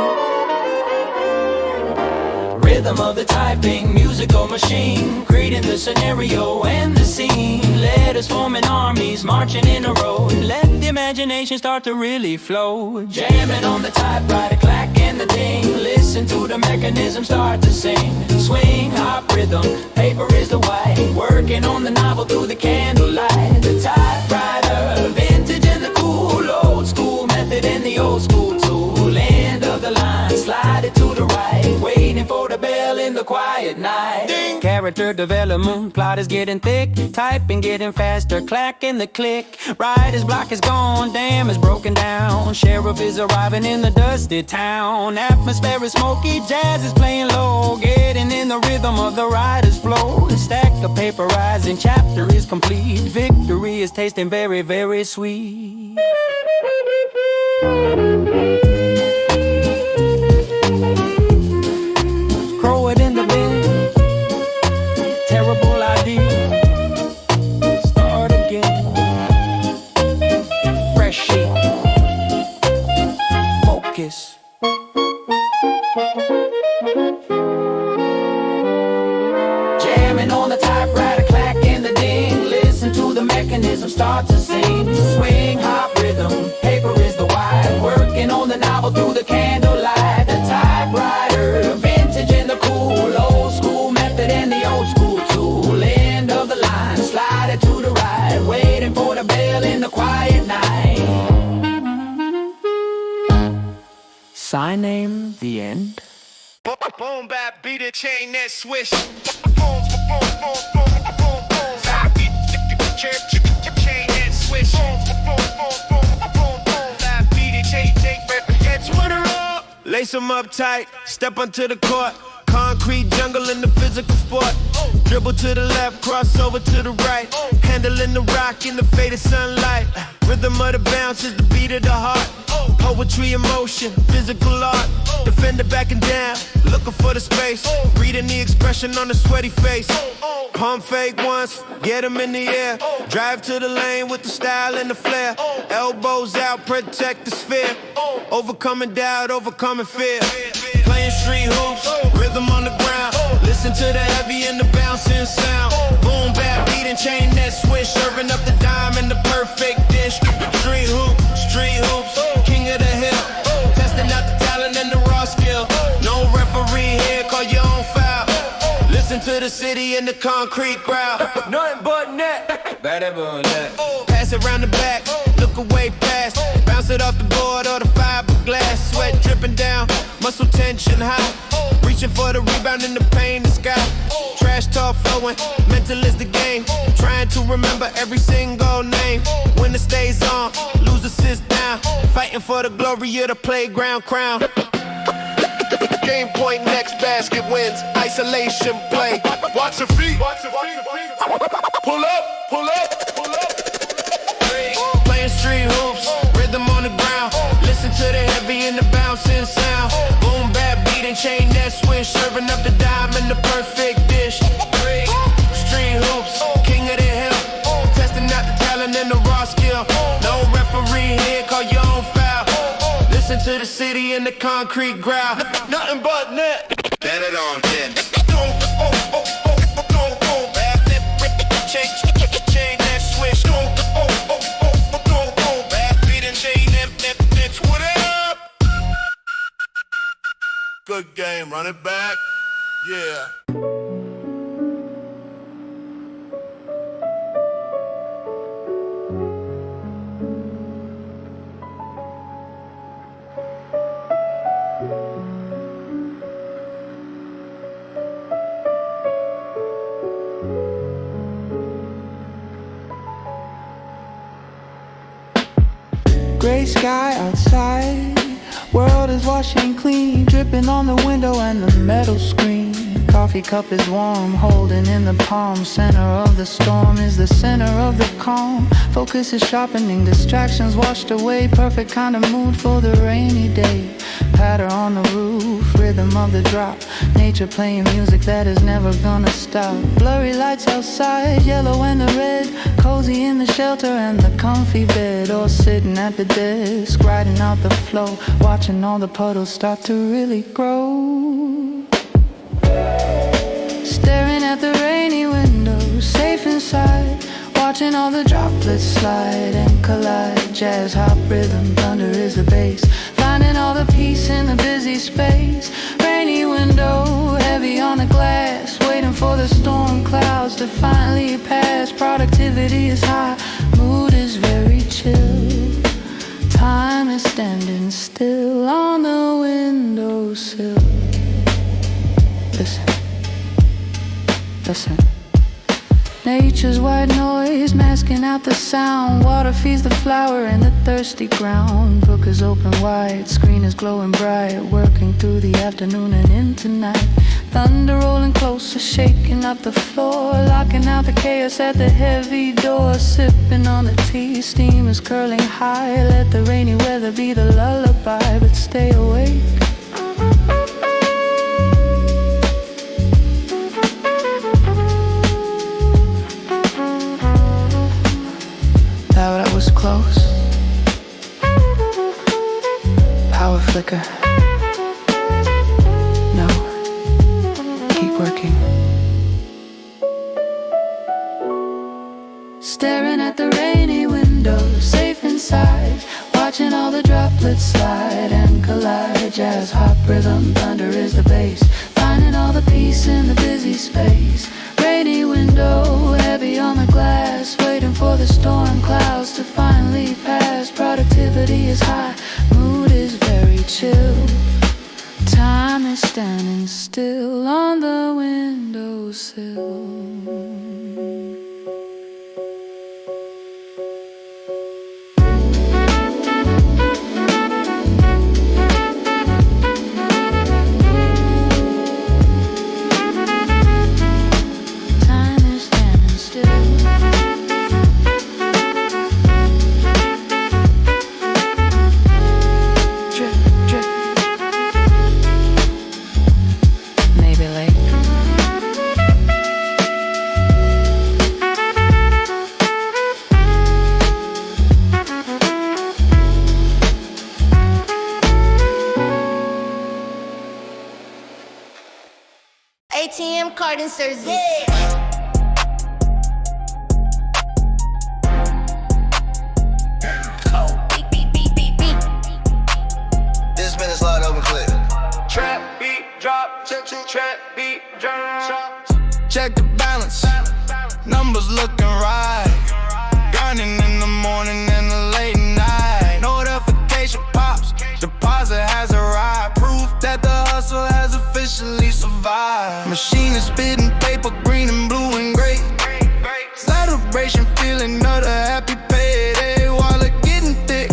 Rhythm of the typing, musical machine, creating the scenario and the scene. Letters forming armies, marching in a row. Let the imagination start to really flow. Jamming on the typewriter, clack and the ding. Listen to the mechanism start to sing. Swing, hop rhythm, paper is the white. Working on the novel through the candlelight. The typewriter, vintage and the cool. Old school method and the old school tool. End of the line, slide it to the right. Waiting for the bell in the quiet night. Ding. Character development, plot is getting thick. Typing getting faster, clacking the click. Writer's block is gone, dam is broken down. Sheriff is arriving in the dusty town. Atmosphere is smoky, jazz is playing low. Getting in the rhythm of the writer's flow. The stack of paper rising, chapter is complete. Victory is tasting very, very sweet. Throw it in the bin. Terrible idea. Start again. Fresh sheet. Focus. Jamming on the typewriter, clacking the ding. Listen to the mechanism the chain that swish. Boom, boom, boom, boom, boom, boom. Stop it, chain that swish. Boom, boom, boom, boom, boom, boom. Stop it, chain, heads wanna roll. Lace 'em up tight, step onto the court. Concrete jungle in the physical sport. Dribble to the left, cross over to the right. Handling the rock in the faded sunlight. Rhythm of the bounce is the beat of the heart. Poetry in motion, physical art. Defender backing down, looking for the space. Reading the expression on the sweaty face. Pump fake once, get 'em in the air. Drive to the lane with the style and the flair. Elbows out, protect the sphere. Overcoming doubt, overcoming fear. Playing street hoops, rhythm on the ground. Listen to the heavy and the bouncing sound. Boom, bap, beat and chain that switch. Serving up the dime in the perfect dish. Street hoops, king of the hill. Testing out the talent and the raw skill. No referee here, call your own foul. Listen to the city and the concrete crowd. Nothing but net. Better than that. Pass it around the back, look away past. Bounce it off the board or the fiberglass. Sweat dripping down, muscle tension high. Reaching for the rebound in the pain, the sky. Trash talk flowing, mental is the game. Trying to remember every single name. When it stays on, loser sits down. Fighting for the glory of the playground crown. Game point, next basket wins. Isolation play. Watch your feet. Pull up, pull up, pull up. Playing street hoops, rhythm on the ground. Listen to the heavy and the bouncing sound. Boom, bap, beat and chain that switch. Serving up the dime in the perfect dish. Street hoops, king of the hill. Testing out the talent and the raw skill. No referee here, call your own foul. Listen to the city and the concrete growl. Nothing but net. Bet it on 10. Chain that switch. Beat and chain that bitch. What up? Good game, run it back. Yeah. Gray sky outside, world is washing clean, dripping on the window and the metal screen. Coffee cup is warm, holding in the palm. Center of the storm is the center of the calm. Focus is sharpening, distractions washed away. Perfect kind of mood for the rainy day. Patter on the roof, rhythm of the drop. Nature playing music that is never gonna stop. Blurry lights outside, yellow and the red. Cozy in the shelter and the comfy bed. Or sitting at the desk, riding out the flow. Watching all the puddles start to really grow. Staring at the rainy window, safe inside. Watching all the droplets slide and collide. Jazz, hop, rhythm, thunder is the bass. Finding all the peace in the busy space. Rainy window, heavy on the glass. Waiting for the storm clouds to finally pass. Productivity is high, mood is very chill. Time is standing still on the windowsill. Listen. Listen. Nature's white noise masking out the sound. Water feeds the flower in the thirsty ground. Book is open wide, screen is glowing bright. Working through the afternoon and into night. Thunder rolling closer, shaking up the floor. Locking out the chaos at the heavy door. Sipping on the tea, steam is curling high. Let the rainy weather be the lullaby, but stay awake. That was close. Power flicker. No. Keep working. Staring at the rainy window, safe inside. Watching all the droplets slide and collide. Jazz, hop, rhythm, thunder is the bass. Finding all the peace in the busy space. Rainy window, heavy on the glass. Waiting for the storm clouds to finally pass. Productivity is high, mood is very chill. Time is standing still on the windowsill. 8 card inserts. This minute slide open clip. Trap beat drop, trap beat drop. Check the balance, numbers looking right. Grinding in the morning and the late night. Notification pops, deposit has arrived. Proof that the hustle has officially survived. Machine is spitting paper, green and blue and gray. Celebration feeling of the happy payday. Wallet getting thick,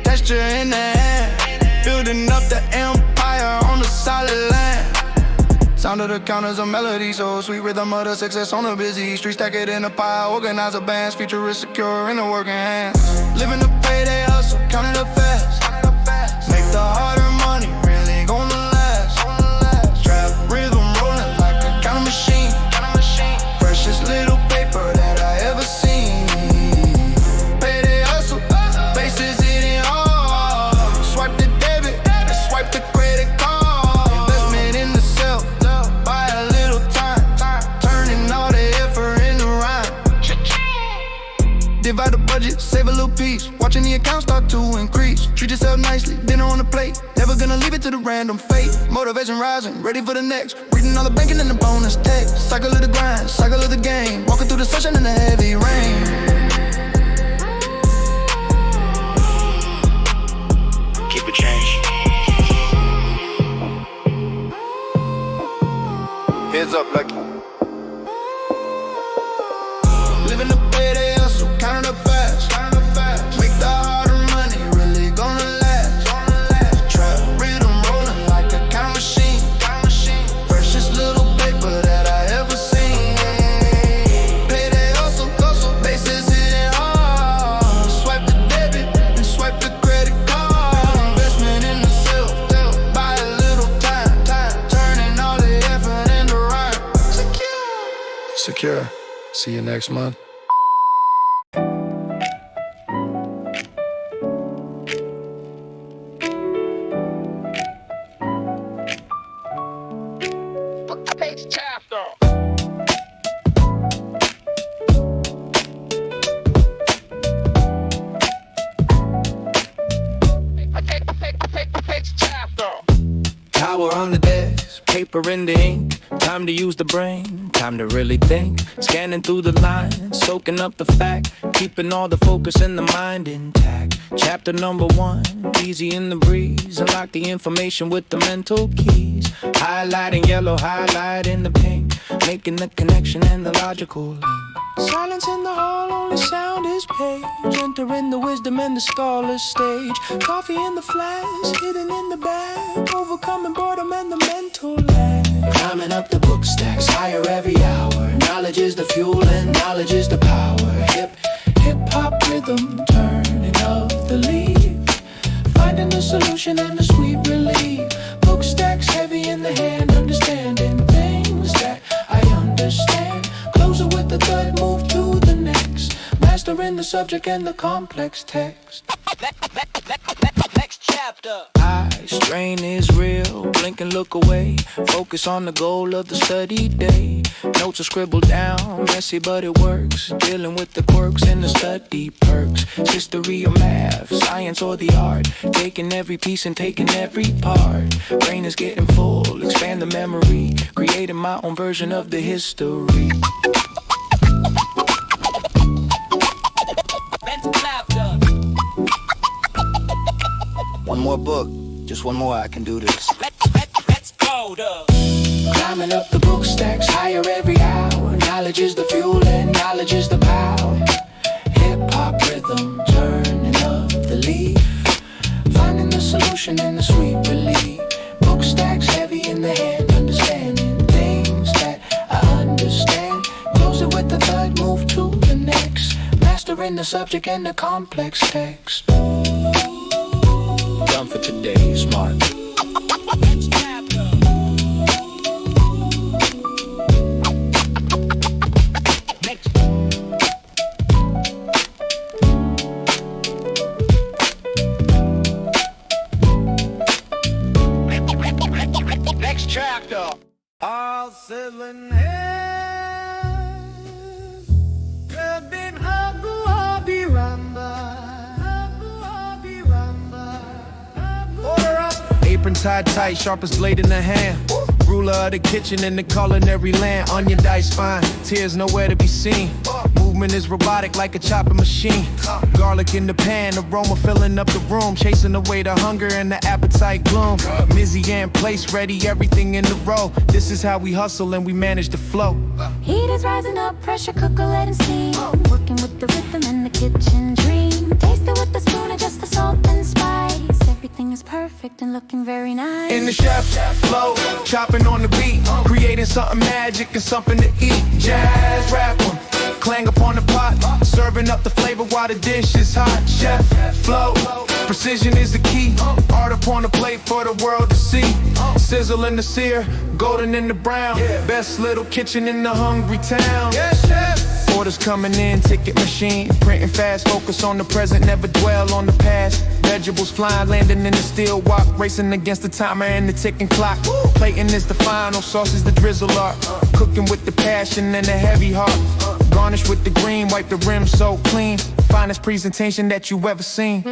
texture in the hand. Building up the empire on the solid land. Sound of the counters a melody, so sweet rhythm of the success on a busy street. Stack it in a pile, organize a bands. Future is secure in the working hands. Living the payday hustle, counting the fast. Make the harder money, really gonna last. Trap rhythm rolling like a counter machine. Freshest little paper that I ever seen. Payday hustle, bases hitting hard. Swipe the debit, swipe the credit card. Investment in the self, buy a little time. Turning all the effort into rhyme. Divide the budget, save a little piece. Watching the account start to increase. Treat yourself nicely, dinner on the plate. Never gonna leave it to the random fate. Motivation rising, ready for the next. Reading all the banking and the bonus text. Cycle of the grind, cycle of the game. Walking through the sunshine in the heavy rain. Keep it change. Heads up, lucky. Living the payday hustle, counting up fast. Make the harder money, really gonna last. Trap rhythm rolling like a count machine. Freshest little paper that I ever seen. Payday hustle, bases hitting hard. Swipe the debit and swipe the credit card. Investment in the self, buy a little time. Turning all the effort into rhyme. Secure. See you next month. Power on the desk, paper in the ink. Time to use the brain, time to really think. Scanning through the lines, soaking up the fact. Keeping all the focus in the mind intact. Chapter number 1, easy in the breeze. Unlock the information with the mental keys. Highlighting yellow, highlighting the pink. Making the connection and the logical link. Silence in the hall, only sound is page. Entering the wisdom and the scholar's stage. Coffee in the flask, hidden in the bag. Overcoming boredom and the mental lag. Climbing up the book stacks, higher every hour. Knowledge is the fuel and knowledge is the power. Hip-hop rhythm, turning of the leaf. Finding the solution and the sweet relief. Book stacks heavy in the hand, understanding things that I understand. Closer with the third, move to the next. Mastering the subject and the complex text. Next chapter. Eye strain is real, blink and look away. Focus on the goal of the study day. Notes are scribbled down, messy but it works. Dealing with the quirks and the study perks. History or math, science or the art. Taking every piece and taking every part. Brain is getting full, expand the memory. Creating my own version of the history. One more book, just one more, I can do this. Let's go. Climbing up the book stacks higher every hour. Knowledge is the fuel and knowledge is the power. Hip-hop rhythm, turning up the leaf. Finding the solution in the sweet relief. Book stacks heavy in the hand, understanding things that I understand. Close it with the third, move to the next. Mastering the subject and the complex text. Done for today, smart. Next chapter. All sizzling hands, rubbing Habu Ramba. Order up. Apron tied tight, sharpest blade in the hand. Ruler of the kitchen in the culinary land. Onion dice fine, tears nowhere to be seen. Movement is robotic like a chopping machine. Garlic in the pan, aroma filling up the room. Chasing away the hunger and the appetite gloom. Mizzy and place ready, everything in the row. This is how we hustle and we manage to flow. Heat is rising up, pressure cooker letting steam. Working with the rhythm in the kitchen dream. Taste it with the spoon, adjust the salt and spice. Everything is perfect and looking very nice. In the chef's flow, chopping on the beat. Creating something magic and something to eat. Jazz rap 'em, clang upon the pot. Serving up the flavor while the dish is hot. Chef flow, precision is the key. Art upon the plate for the world to see. Sizzle in the sear, golden in the brown. Best little kitchen in the hungry town. Orders coming in, ticket machine. Printing fast, focus on the present, never dwell on the past. Vegetables flying, landing in the steel walk. Racing against the timer and the ticking clock. Plating is the final, sauce is the drizzle art. Cooking with the passion and a heavy heart. Garnish with the green, wipe the rim so clean. Finest presentation that you ever seen.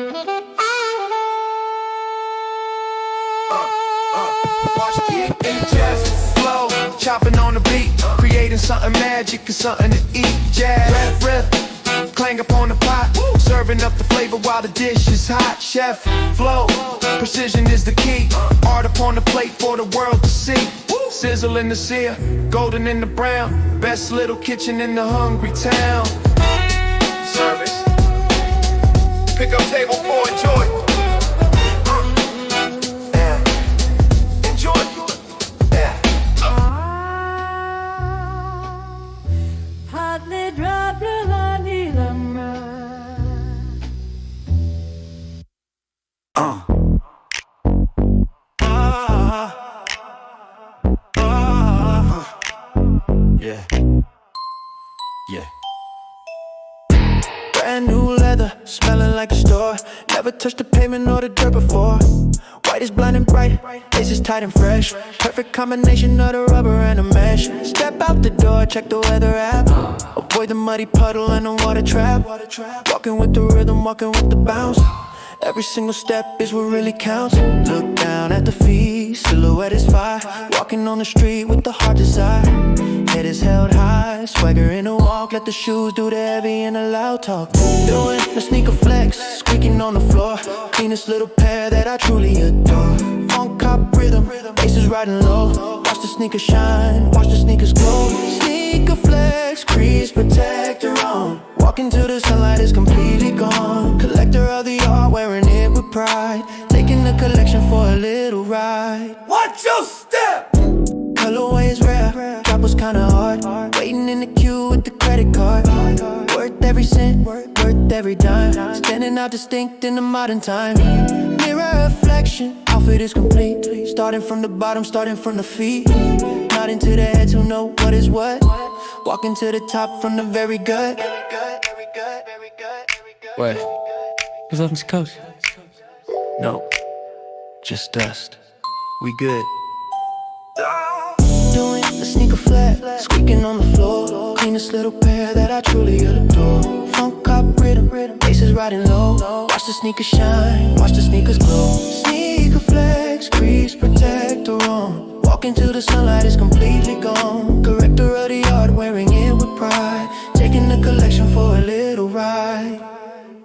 Jazz flow, chopping on the beat. Creating something magic and something to eat. Jazz rhythm, clang upon the pot. Serving up the flavor while the dish is hot. Chef flow, precision is the key. Art upon the plate for the world to see. Sizzle in the sear, golden in the brown. Best little kitchen in the hungry town. Service, pick up table for enjoy. Enjoy. Hotly drop the money lumber. Yeah. Brand new leather, smelling like a store. Never touched the pavement or the dirt before. White is blind and bright, lace is tight and fresh. Perfect combination of the rubber and the mesh. Step out the door, check the weather app. Avoid the muddy puddle and the water trap. Walking with the rhythm, walking with the bounce. Every single step is what really counts. Look down at the feet, silhouette is fire. Walking on the street with the heart desire. Head is held high, swagger in a walk. Let the shoes do the heavy and the loud talk. Doing the sneaker flex, squeaking on the floor. Cleanest little pair that I truly adore. Funk cop rhythm, bass is riding low. Watch the sneakers shine, watch the sneakers glow. Sneaker flex, crease protector on. Walking till the sunlight is completely gone. Collector of the art, wearing it with pride. Taking the collection for a little ride. Watch your step. Colorway is rare, drop was kinda hard. Waiting in the queue with the credit card. Worth every cent, worth every dime. Standing out distinct in the modern time. Mirror reflection, outfit is complete. Starting from the bottom, starting from the feet. Nodding to the heads who know what is what. Walking to the top from the very gut. What? What's up, Mr. Coach? No, just dust. We good. Doing the sneaker flat, squeaking on the floor. Cleanest little pair that I truly adore. Funk cop rhythm, bass is riding low. Watch the sneakers shine, watch the sneakers glow. Sneaker flex, crease protector on. Walking till the sunlight is completely gone. Corrector of the art, wearing it with pride. Taking the collection for a little ride.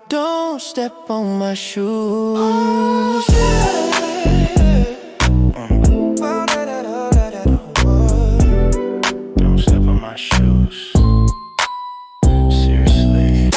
Don't step on my shoes. my shoes. Seriously.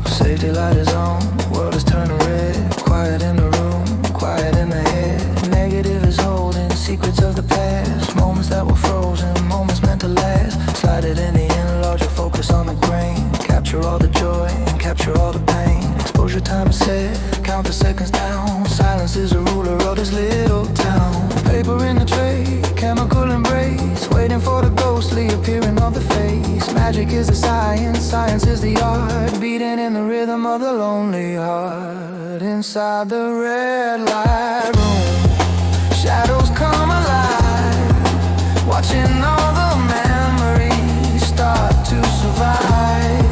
Safety light is on, world is turning red. Quiet in the room, quiet in the head. Negative is holding secrets of the past. Moments that were frozen, moments meant to last. Slide it in the inner logic, focus on the grain. Capture all the joy and capture all the pain. Exposure time is set, count the seconds down. Silence is the ruler of this little town. Paper in the tray, chemical embrace. Waiting for the ghostly appearing of the face. Magic is the science, science is the art. Beating in the rhythm of the lonely heart. Inside the red light room, shadows come alive. Watching all the memories start to survive.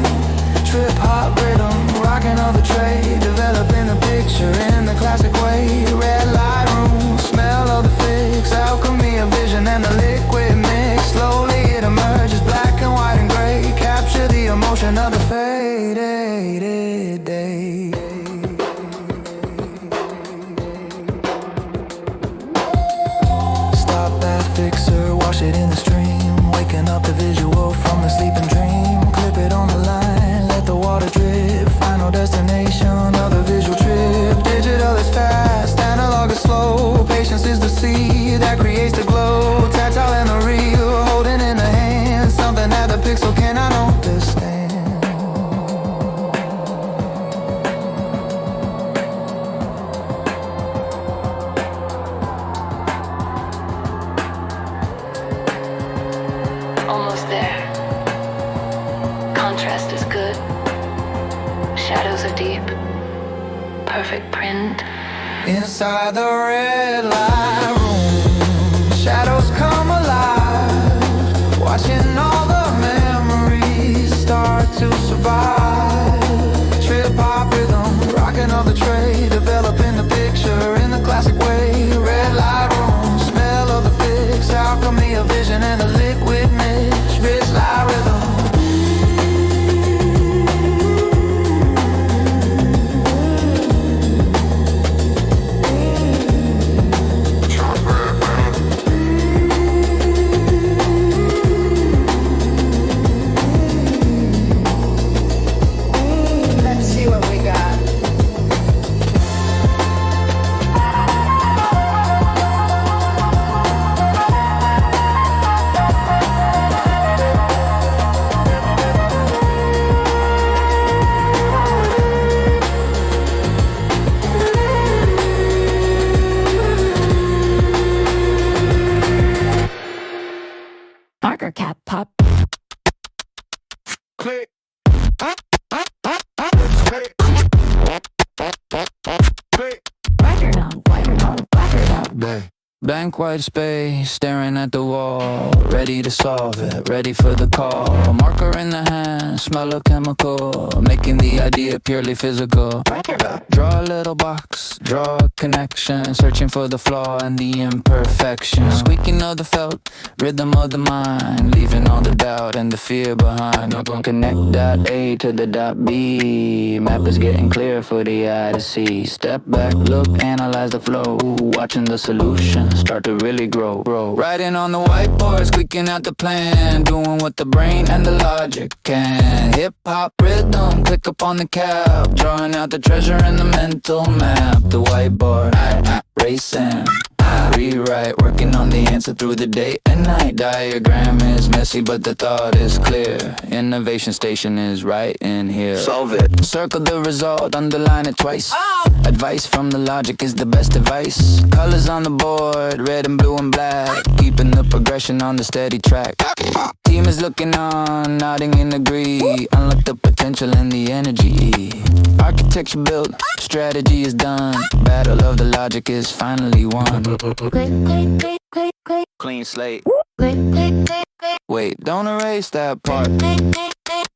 Trip hop rhythm, rocking on the tray. Developing the picture in the classic way. Red light room, smell of the fix. Alchemy of vision and the liquid mix. Slowly it emerges, black and white and gray. Capture the emotion of the faded day. Stop that fixer, wash it in the stream. Waking up the visual from the sleeping dream. Clip it on the line, let the water drip. Final destination of the visual trip. Digital is fast, analog is slow. Patience is the seed that creates the glow. Tactile and the real, holding in the hand. Something that the pixel cannot understand. Almost there. Contrast is good. Shadows are deep. Perfect print. Inside the red light room, shadows come alive. Watching all the memories start to survive. Trip hop rhythm, rocking on the tray. Developing the picture in the classic way. Red light room, smell of the fix. Alchemy of vision and the liquid mix. Rich light rhythm. Let's see what we got. Marker cap pop. Click. Click. Record on, record on, record on. Bang. Blank white space, staring at the wall. Ready to solve it, ready for the call. A marker in the hand, smell of chemical. Making the idea purely physical. Draw a little box, draw a connection. Searching for the flaw and the imperfection. Squeaking of the felt, rhythm of the mind. Leaving all the doubt and the fear behind. Connect dot A to the dot B. Map is getting clear for the eye to see. Step back, look, analyze the flow. Watching the solution start to really grow. Writing on the whiteboard, squeaking out the plan. Doing what the brain and the logic can. Hip-hop rhythm, click up on the cap. Drawing out the treasure in the mental map. The whiteboard, racing. Rewrite, working on the answer through the day and night. Diagram is messy, but the thought is clear. Innovation station is right in here. Solve it. Circle the result, underline it twice. Advice from the logic is the best advice. Colors on the board, red and blue and black, keeping the progression on the steady track. Team is looking on, nodding in agree. Unlock the potential and the energy. Architecture built, strategy is done. Battle of the logic is finally won. Clean slate. Wait, don't erase that part.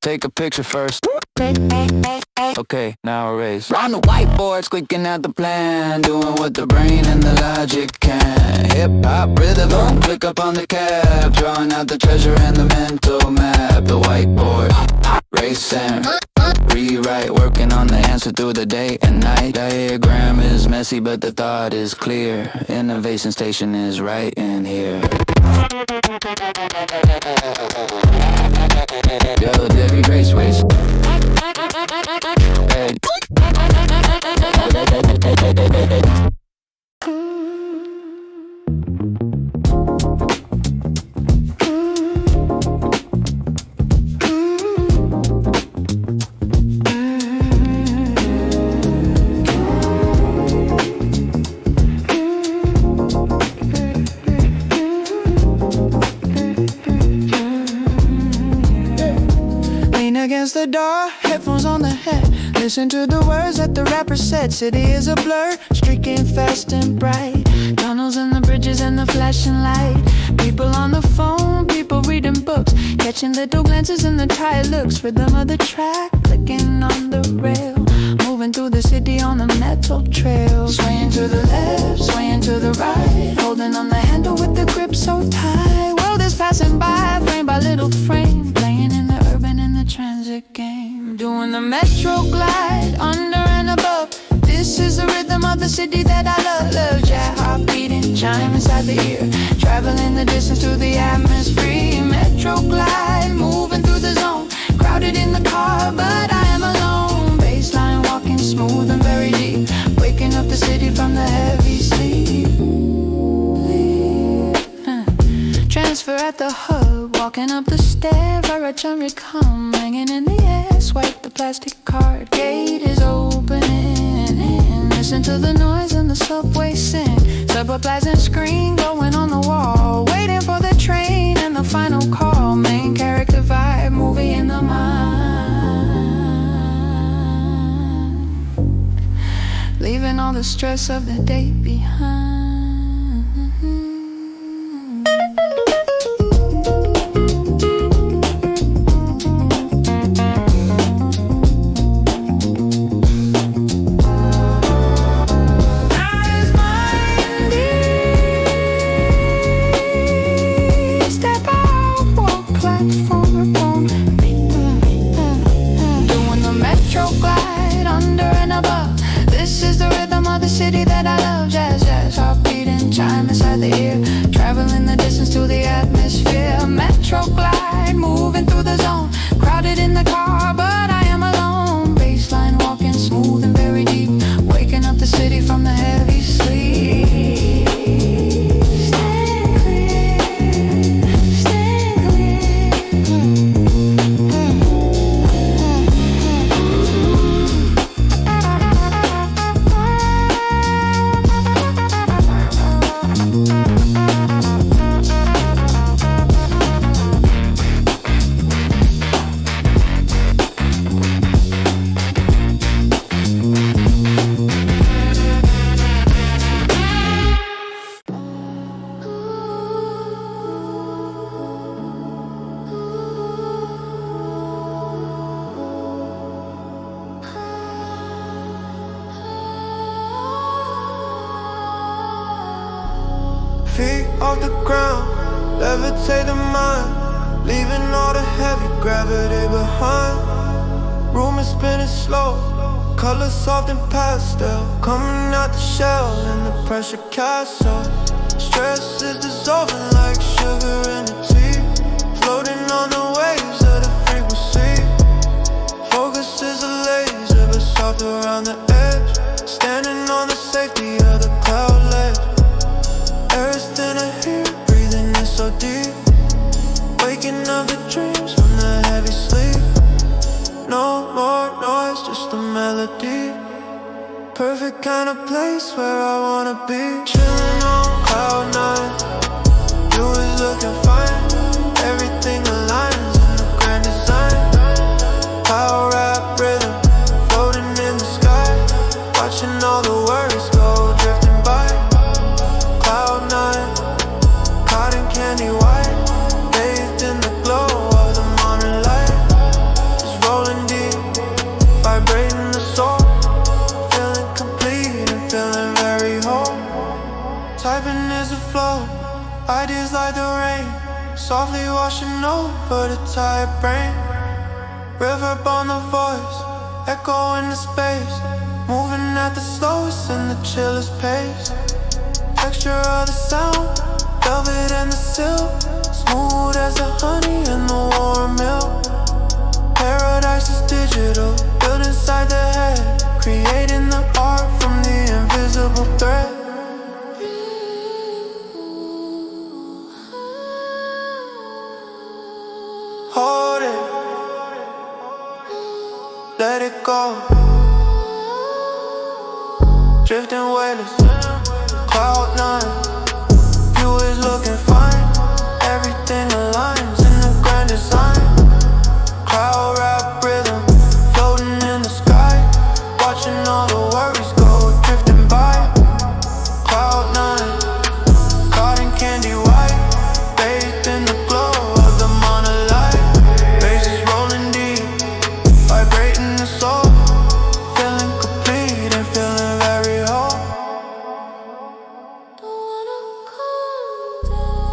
Take a picture first. Okay, now erase. On the whiteboards, clicking out the plan, doing what the brain and the logic can. Hip-hop rhythm, click up on the cap, drawing out the treasure and the mental map. The whiteboard, race and rewrite, working on the answer through the day and night. Diagram is messy, but the thought is clear. Innovation station is right in here. Yo, Debbie Raceways. Hey. Against the door, headphones on the head. Listen to the words that the rapper said. City is a blur, streaking fast and bright. Tunnels and the bridges and the flashing light. People on the phone, people reading books, catching little glances in the tired looks. Rhythm of the track, clicking on the rail. Moving through the city on the metal trail. Swaying to the left, swaying to the right. Holding on the handle with the grip so tight. World is passing by, frame by little frame. Playing in the urban and the transit game. Doing the metro glide, under and above. This is the rhythm of the city that I love. Love, yeah, heart beating, chime inside the ear. Traveling the distance through the atmosphere. Metro glide, moving through the zone. Crowded in the car, but I am alone. Baseline walking smooth and very deep. Waking up the city from the heavy sleep. Transfer at the hub, walking up the stair. Virtual come, hanging in the air. Swipe the plastic card, gate is opening. Listen to the noise and the subway sing. Subway screen glowing on the wall. Waiting for the train and the final call. Main character vibe, movie in the mind. Leaving all the stress of the day behind. City that I love, jazz, jazz, heart beating, chime inside the ear. Traveling the distance to the atmosphere. Metro glide, moving through the zone. Crowded in the car, but I am alone. Baseline walking smooth and very deep. Waking up the city from the heavy sleep. Stay clear, stay clear. Feet off the ground, levitate the mind, leaving all the heavy gravity behind. Room is spinning slow, colors soft and pastel, coming out the shell in the pressure castle. Stress is dissolving like sugar in a tea, floating on the waves of the frequency. Focus is a laser, but soft around the edge, standing on the safety of the cloud ledge. Earth in a here, breathing in so deep. Waking up the dreams from the heavy sleep. No more noise, just a melody. Perfect kind of place where I wanna be. Chillin' on cloud nine. You was looking fine. Everything aligns in the grand design. Power rap rhythm, floating in the sky. Watching all the words go drifting by. Cloud nine, cotton candy white. Bathed in the glow of the morning light. Just rolling deep, vibrating the soul. Feeling complete and feeling very whole. Typing is a flow, ideas like the rain. Softly washing over the tired brain. Reverb on the voice, echo in the space. Moving at the slowest and the chillest pace. Texture of the sound, velvet and the silk. Smooth as the honey and the warm milk. Paradise is digital, built inside the head. Creating the art from the invisible thread. Hold it, let it go. Drifting weightless, cloud nine. You is looking fine. Everything aligns in the grand design. Cloud rap rhythm, floating in the sky. Watching all the worries go drifting by. Cloud nine, cotton candy white. Bathed in the glow of the morning light. Bases rolling deep, vibrating the soul. Feeling complete and feeling very whole. Don't wanna calm down.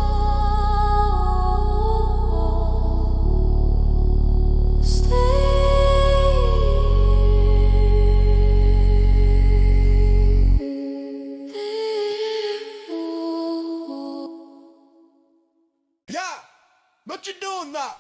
Stay. Yeah, what you doing now?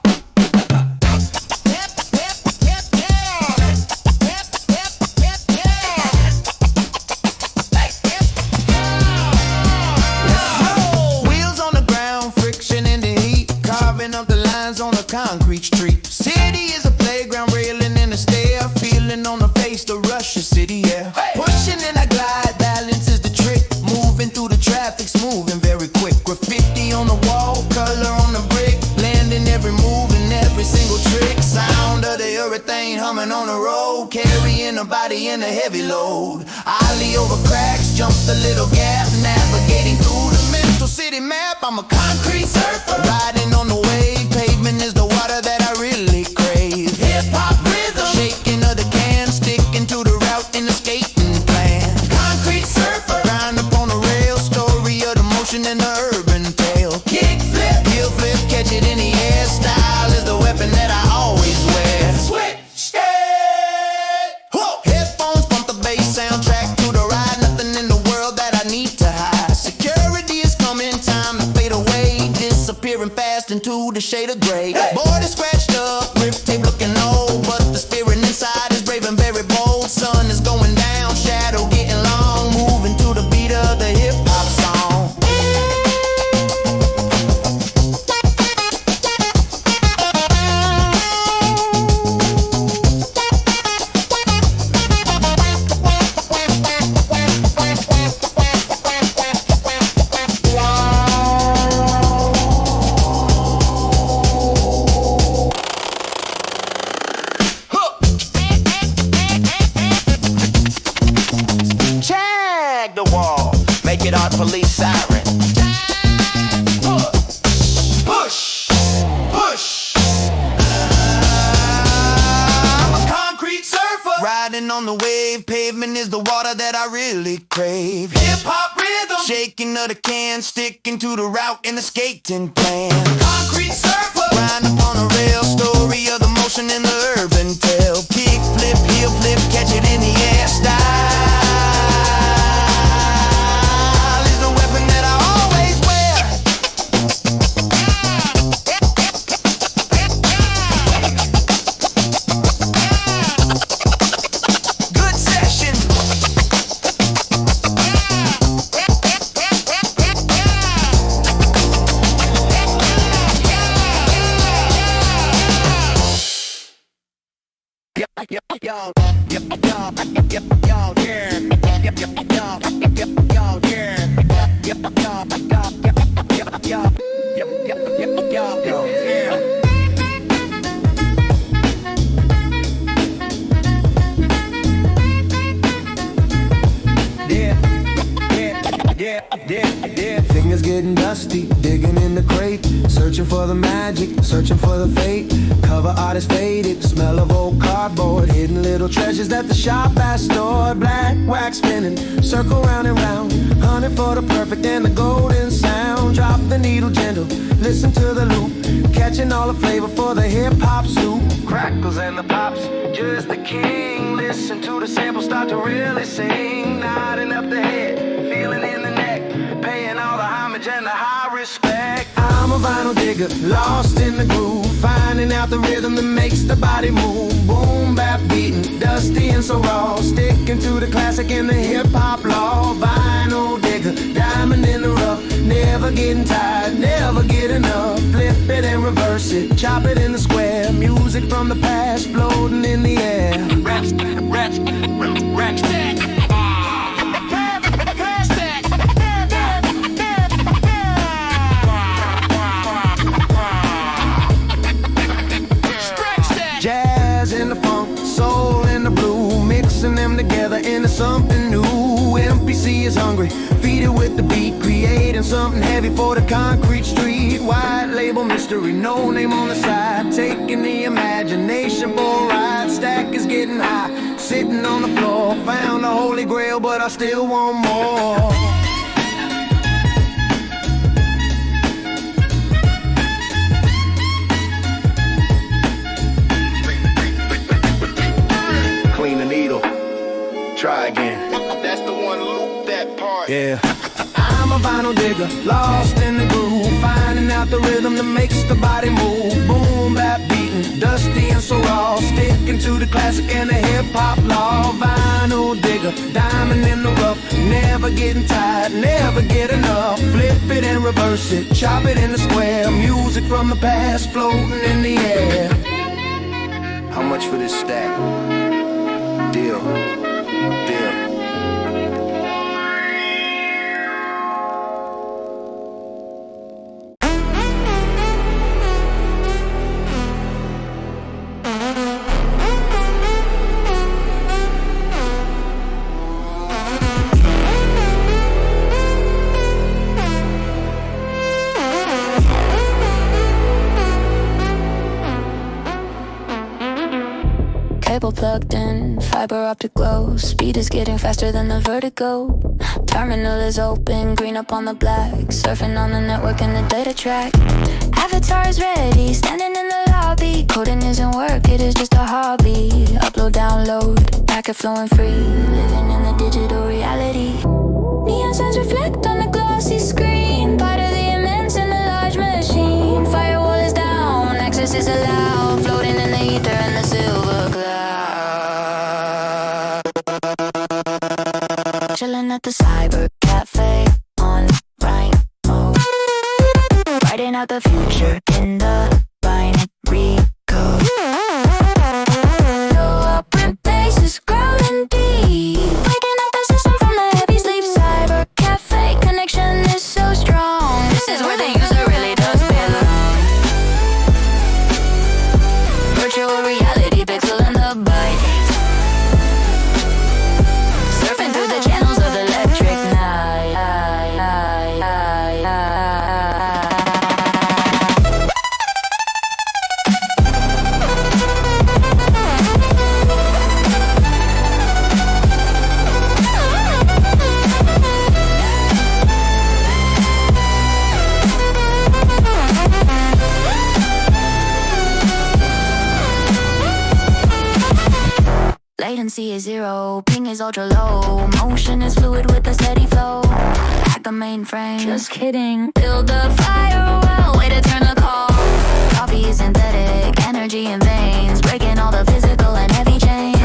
Wheels on the ground, friction in the heat. Carving up the lines on the concrete street. City is a playground, railing in the stair. Feeling on the face, the rush of city air. Pushing in a glide, balance is the trick. Moving through the traffic's moving very quick. Graffiti on the wall, color on the brick. Landing every move and every single trick. Sound of the urethane humming on the road. Carrying a body in a heavy load. Ollie over cracks, jumped a little gap. Navigating through the mental city map. I'm a concrete surfer, riding on the wave. Pavement is the water that I really crave. Hip-hop rhythm, shaking of the can. Sticking to the route in the skating plan. Concrete surfer, grind up on the rail. Story of the motion and the urban tale. Kick flip, heel flip, catch it in the air. Style is the weapon that I always wear. Switch it. Headphones bump the bass soundtrack to the ride. Nothing in the world that I need to hide. Security is coming, time to fade away. Disappearing fast into the shade of gray. Board is scratched up, grip tape looking old. But the spirit inside is brave and very bold. Sun is going down, shadow getting long. Moving to the beat of the hip-hop song. Check the wall, make it our police siren. Push, push. I'm a concrete surfer, riding on the wave. Pavement is the water that I really crave. Hip-hop rhythm, shaking of the can. Sticking to the route in the skating plan. Concrete surfer, grind up on the rail. Story of the motion in the urban tale. Kick flip, heel flip, catch it in the air. Style is the weapon that I always wear. Good session. Fingers getting dusty, digging in the crate, searching for the magic, searching for the fate. Cover art is faded, smell of old cardboard, hidden little treasures that the shop has stored. Black wax spinning, circle round and round, hunting for the perfect and the golden sound. Drop the needle gentle, listen to the loop, catching all the flavor for the hip-hop soup. Crackles and the pops, just the king. Listen to the sample start to really sing. Nodding up the head, feeling in the neck, paying all the homage and the high respect. I'm a vinyl digger, lost in the groove, finding out the rhythm that makes the body move. Boom, bap beating, dusty and so raw, sticking to the classic and the hip-hop law. Vinyl digger, diamond in the rough, never getting tired, never get enough. Flip it and reverse it, chop it in the square. Music from the past floating in the air. Jazz and the funk, soul and the blue, mixing them together into something new. MPC is hungry, feed it with the beat, creating something heavy for the concrete street. White label mystery, no name on the side, taking the imagination for a ride. Stack is getting high, sitting on the floor, found the holy grail, but I still want more. Clean the needle, try again. That's the one, loop that part. Yeah. I'm a vinyl digger, lost in the groove, finding out the rhythm that makes the body move. Boom, bap beating, dusty and so raw, sticking to the classic and the hip-hop law. Vinyl digger, diamond in the rough, never getting tired, never get enough. Flip it and reverse it, chop it in the square. Music from the past floating in the air. How much for this stack? Deal. Cable plugged in, fiber optic glow. Speed is getting faster than the vertigo. Terminal is open, green up on the black. Surfing on the network and the data track. Avatar is ready, standing in the lobby. Coding isn't work, it is just a hobby. Upload, download, packet flowing free. Living in the digital reality. Neon signs reflect on the glossy screen. Part of the immense in the large machine. Firewall is down, access is allowed. Floating in the ether and the silver cloud. Chilling at the cyber cafe on right mode. Writing out the future in the binary code. Low upprint bass is growing deep. Waking up the system from the heavy sleep. Cyber cafe connection is so strong. This is where the user really does belong. Virtual reality, pixel in the bite. Surfing through the channels of electric night. Latency is zero, ping is ultra low. Motion is fluid with a steady flow. Hack the mainframe. Just kidding. Build a firewall, way to turn the call. Coffee is synthetic, energy in veins. Breaking all the physical and heavy chains.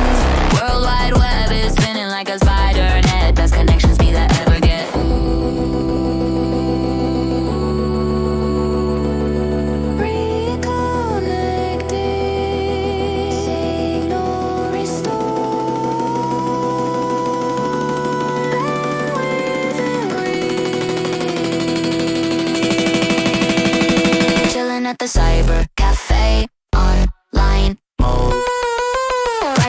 World Wide Web is spinning like a spider net. Best connection speed I ever get. Reconnecting. Signal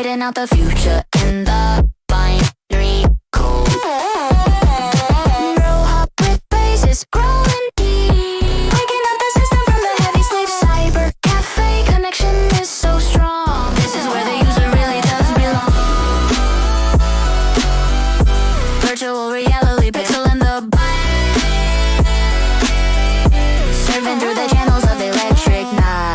Writing out the future in the binary code. Neural hop with bases growing deep. Waking up the system from the heavy sleep. Cyber cafe connection is so strong. This is where the user really does belong. Virtual reality pixel in the bind. Serving through the channels of electric night.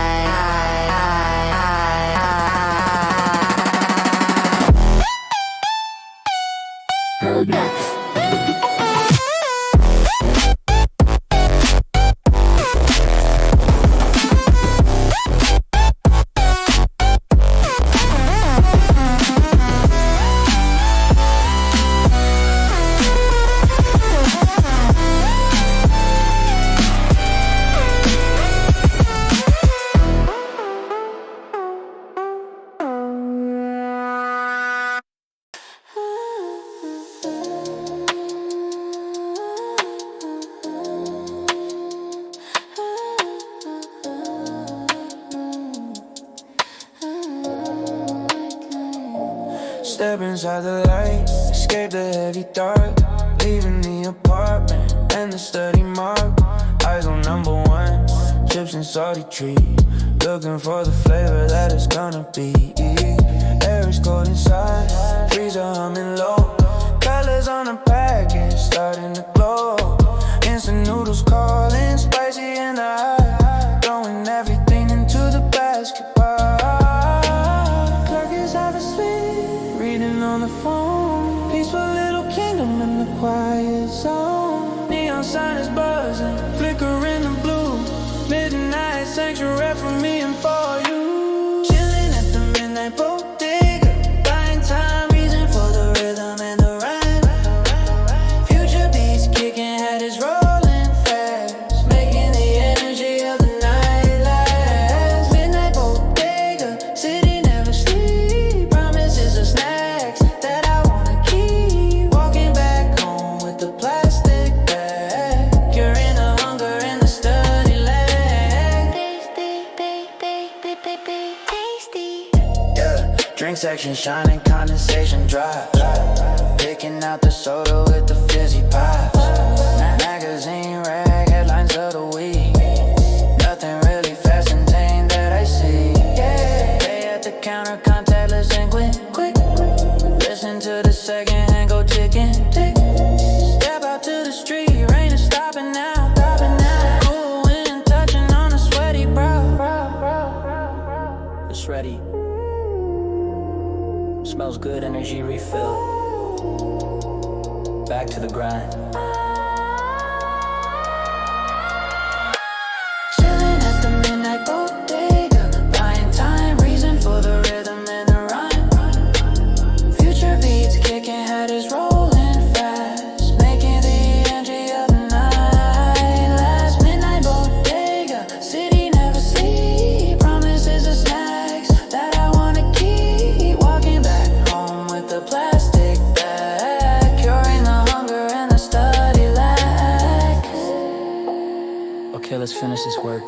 Step inside the light, escape the heavy dark. Leaving the apartment and the study mark. Eyes on number one, chips and salty treat. Looking for the flavor that it's gonna be. Air is cold inside, freezer humming low. Colors on the package starting to glow. Instant noodles calling, spicy in the eye. Throwing everything into the basketball. Clerk is half asleep, reading on the phone. Peaceful little kingdom in the quiet zone. Neon sign is buzzing, flicker in the blue. Midnight sanctuary for me and for you. Chilling at the midnight bodega, buying time, reason for the rhythm and the rhyme. Future beats kicking, head is rolling fast, making the energy of the night last. Midnight bodega, city never sleep. Promises of snacks that I wanna keep. Walking back home with the plastic bag, curing the hunger in the study lag. Tasty. Yeah, drink section shining, condensation drops. Picking out the soda with the fizzy pops. Magazine rag, headlines of the week. Nothing really fascinating that I see. Yeah, pay at the counter, contactless and quick. Listen to the second hand, go chicken. Step out to the street, rain is stopping now. Cool wind touching on a sweaty brow. It's ready. Smells good, energy refill. Back to the grind. Chilling at the midnight bodega, buying time, reason for the rhythm and the rhyme. Future beats kicking, head is rolling fast, making the energy of the night last. Midnight bodega, city never sleep. Promises of snacks that I wanna keep. Walking back home with the plastic bag, curing the hunger and the study lag. Okay, let's finish this work.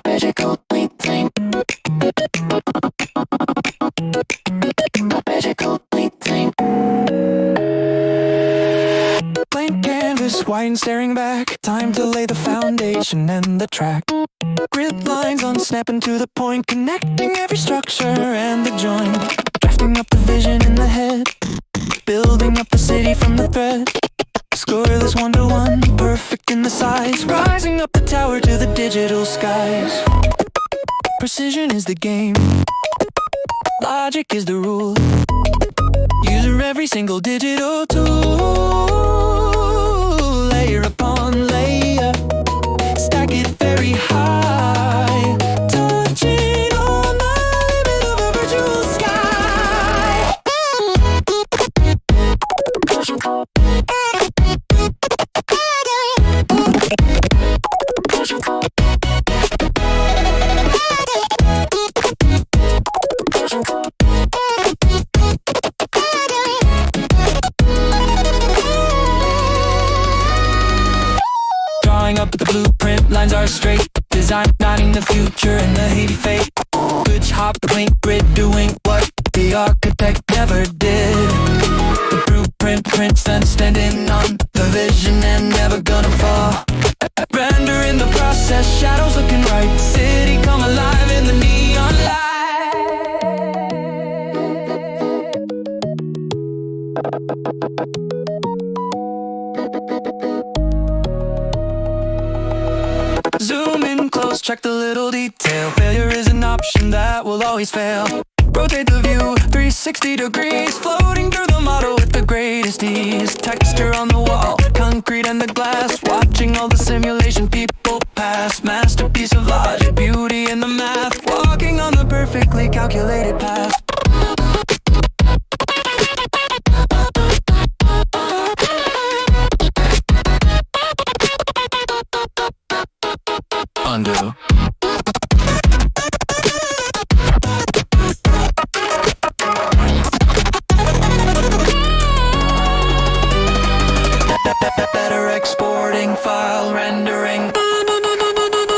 Magical thing. Magical thing. Blank canvas, white and staring back. Time to lay the foundation and the track. Grid lines unsnapping to the point, connecting every structure and the joint. Drafting up the vision in the head, building up the city from the thread. Scoreless 1-to-1, perfect in the size. Rising up the tower to the digital skies. Precision is the game, logic is the rule. User every single digital tool. Layer upon layer, stack it very high. Touching on the limit of a virtual sky. Push Drawing up the blueprint, lines are straight. Designing the future and the heavy fate. Glitch, hop, blink, grid, doing what the architect never did. The blueprint prints and standing on the vision and never gonna fall. Render in the process, shadows looking right. City come alive in the neon light. Zoom in close, check the little detail. Failure is an option that will always fail. Rotate the view 360 degrees, floating through the model with the greatest ease. Texture on the wall, concrete and the glass, watching all the simulation people pass. Masterpiece of logic, beauty in the math, walking on the perfectly calculated path. Undo. Better exporting, file rendering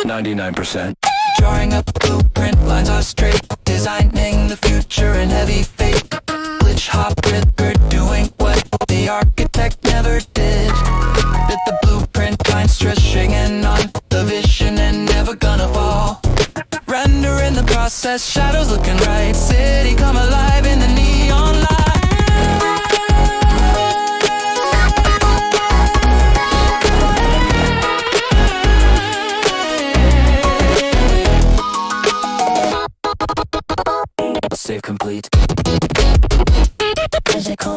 99%. Drawing up blueprint, lines are straight. Designing the future in heavy fate. Glitch, hop, grid, doing what the architect never did. Did the blueprint, line stretching and on the vision and never gonna fall. Render in the process, shadows looking right. City come alive in the neon light. Save complete. Physical.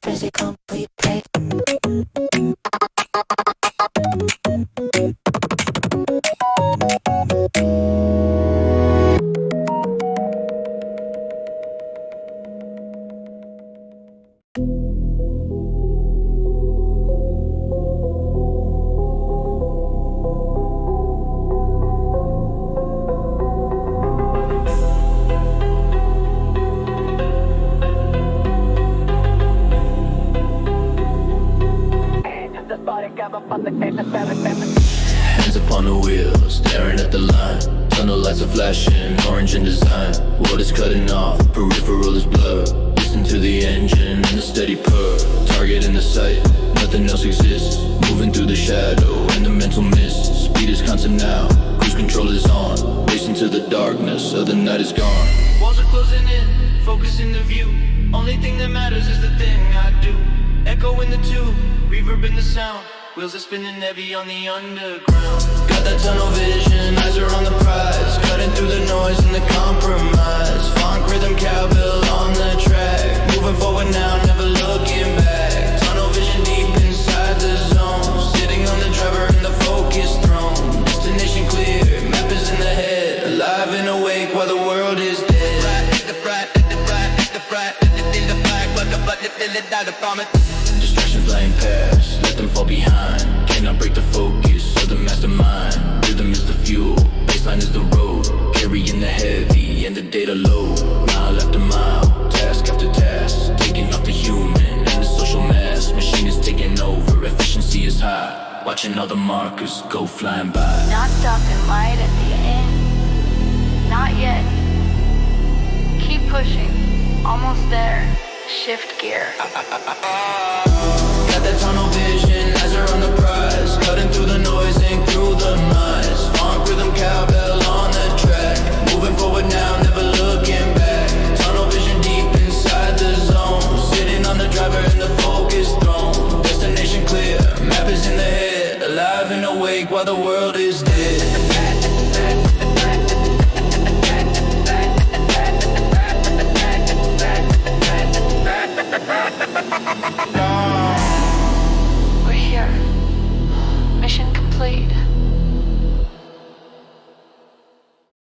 Physical complete. Hands upon the wheel, staring at the line. Tunnel lights are flashing, orange in design. Water's cutting off, peripheral is blurred. Listen to the engine and the steady purr. Target in the sight, nothing else exists. Moving through the shadow and the mental mist. Speed is constant now, cruise control is on. Racing to the darkness, so the night is gone. Walls are closing in, focusing the view. Only thing that matters is the thing I do. Echo in the tube, reverb in the sound. Wheels are spinning heavy on the underground. Got that tunnel vision, eyes are on the prize. Cutting through the noise and the compromise. Funk, rhythm, cowbell on the track. Moving forward now, never looking back. Tunnel vision deep inside the zone. Sitting on the driver in the focus throne. Destination clear, map is in the head. Alive and awake while the world is dead. Distraction flying past, let them fall behind. Cannot break the focus of the mastermind. Rhythm is the fuel, baseline is the road. Carrying the heavy and the data low. Mile after mile, task after task. Taking off the human and the social mass. Machine is taking over, efficiency is high. Watching all the markers go flying by. Not stopping light at the end. Not yet. Keep pushing. Almost there. Shift gear. Got that tunnel vision, eyes are on the prize. Cutting through the noise and through the noise. Funk, rhythm, cowbell on the track. Moving forward now, never looking back. Tunnel vision deep inside the zone. Sitting on the driver in the focus throne. Destination clear, map is in the head. Alive and awake while the world is dead.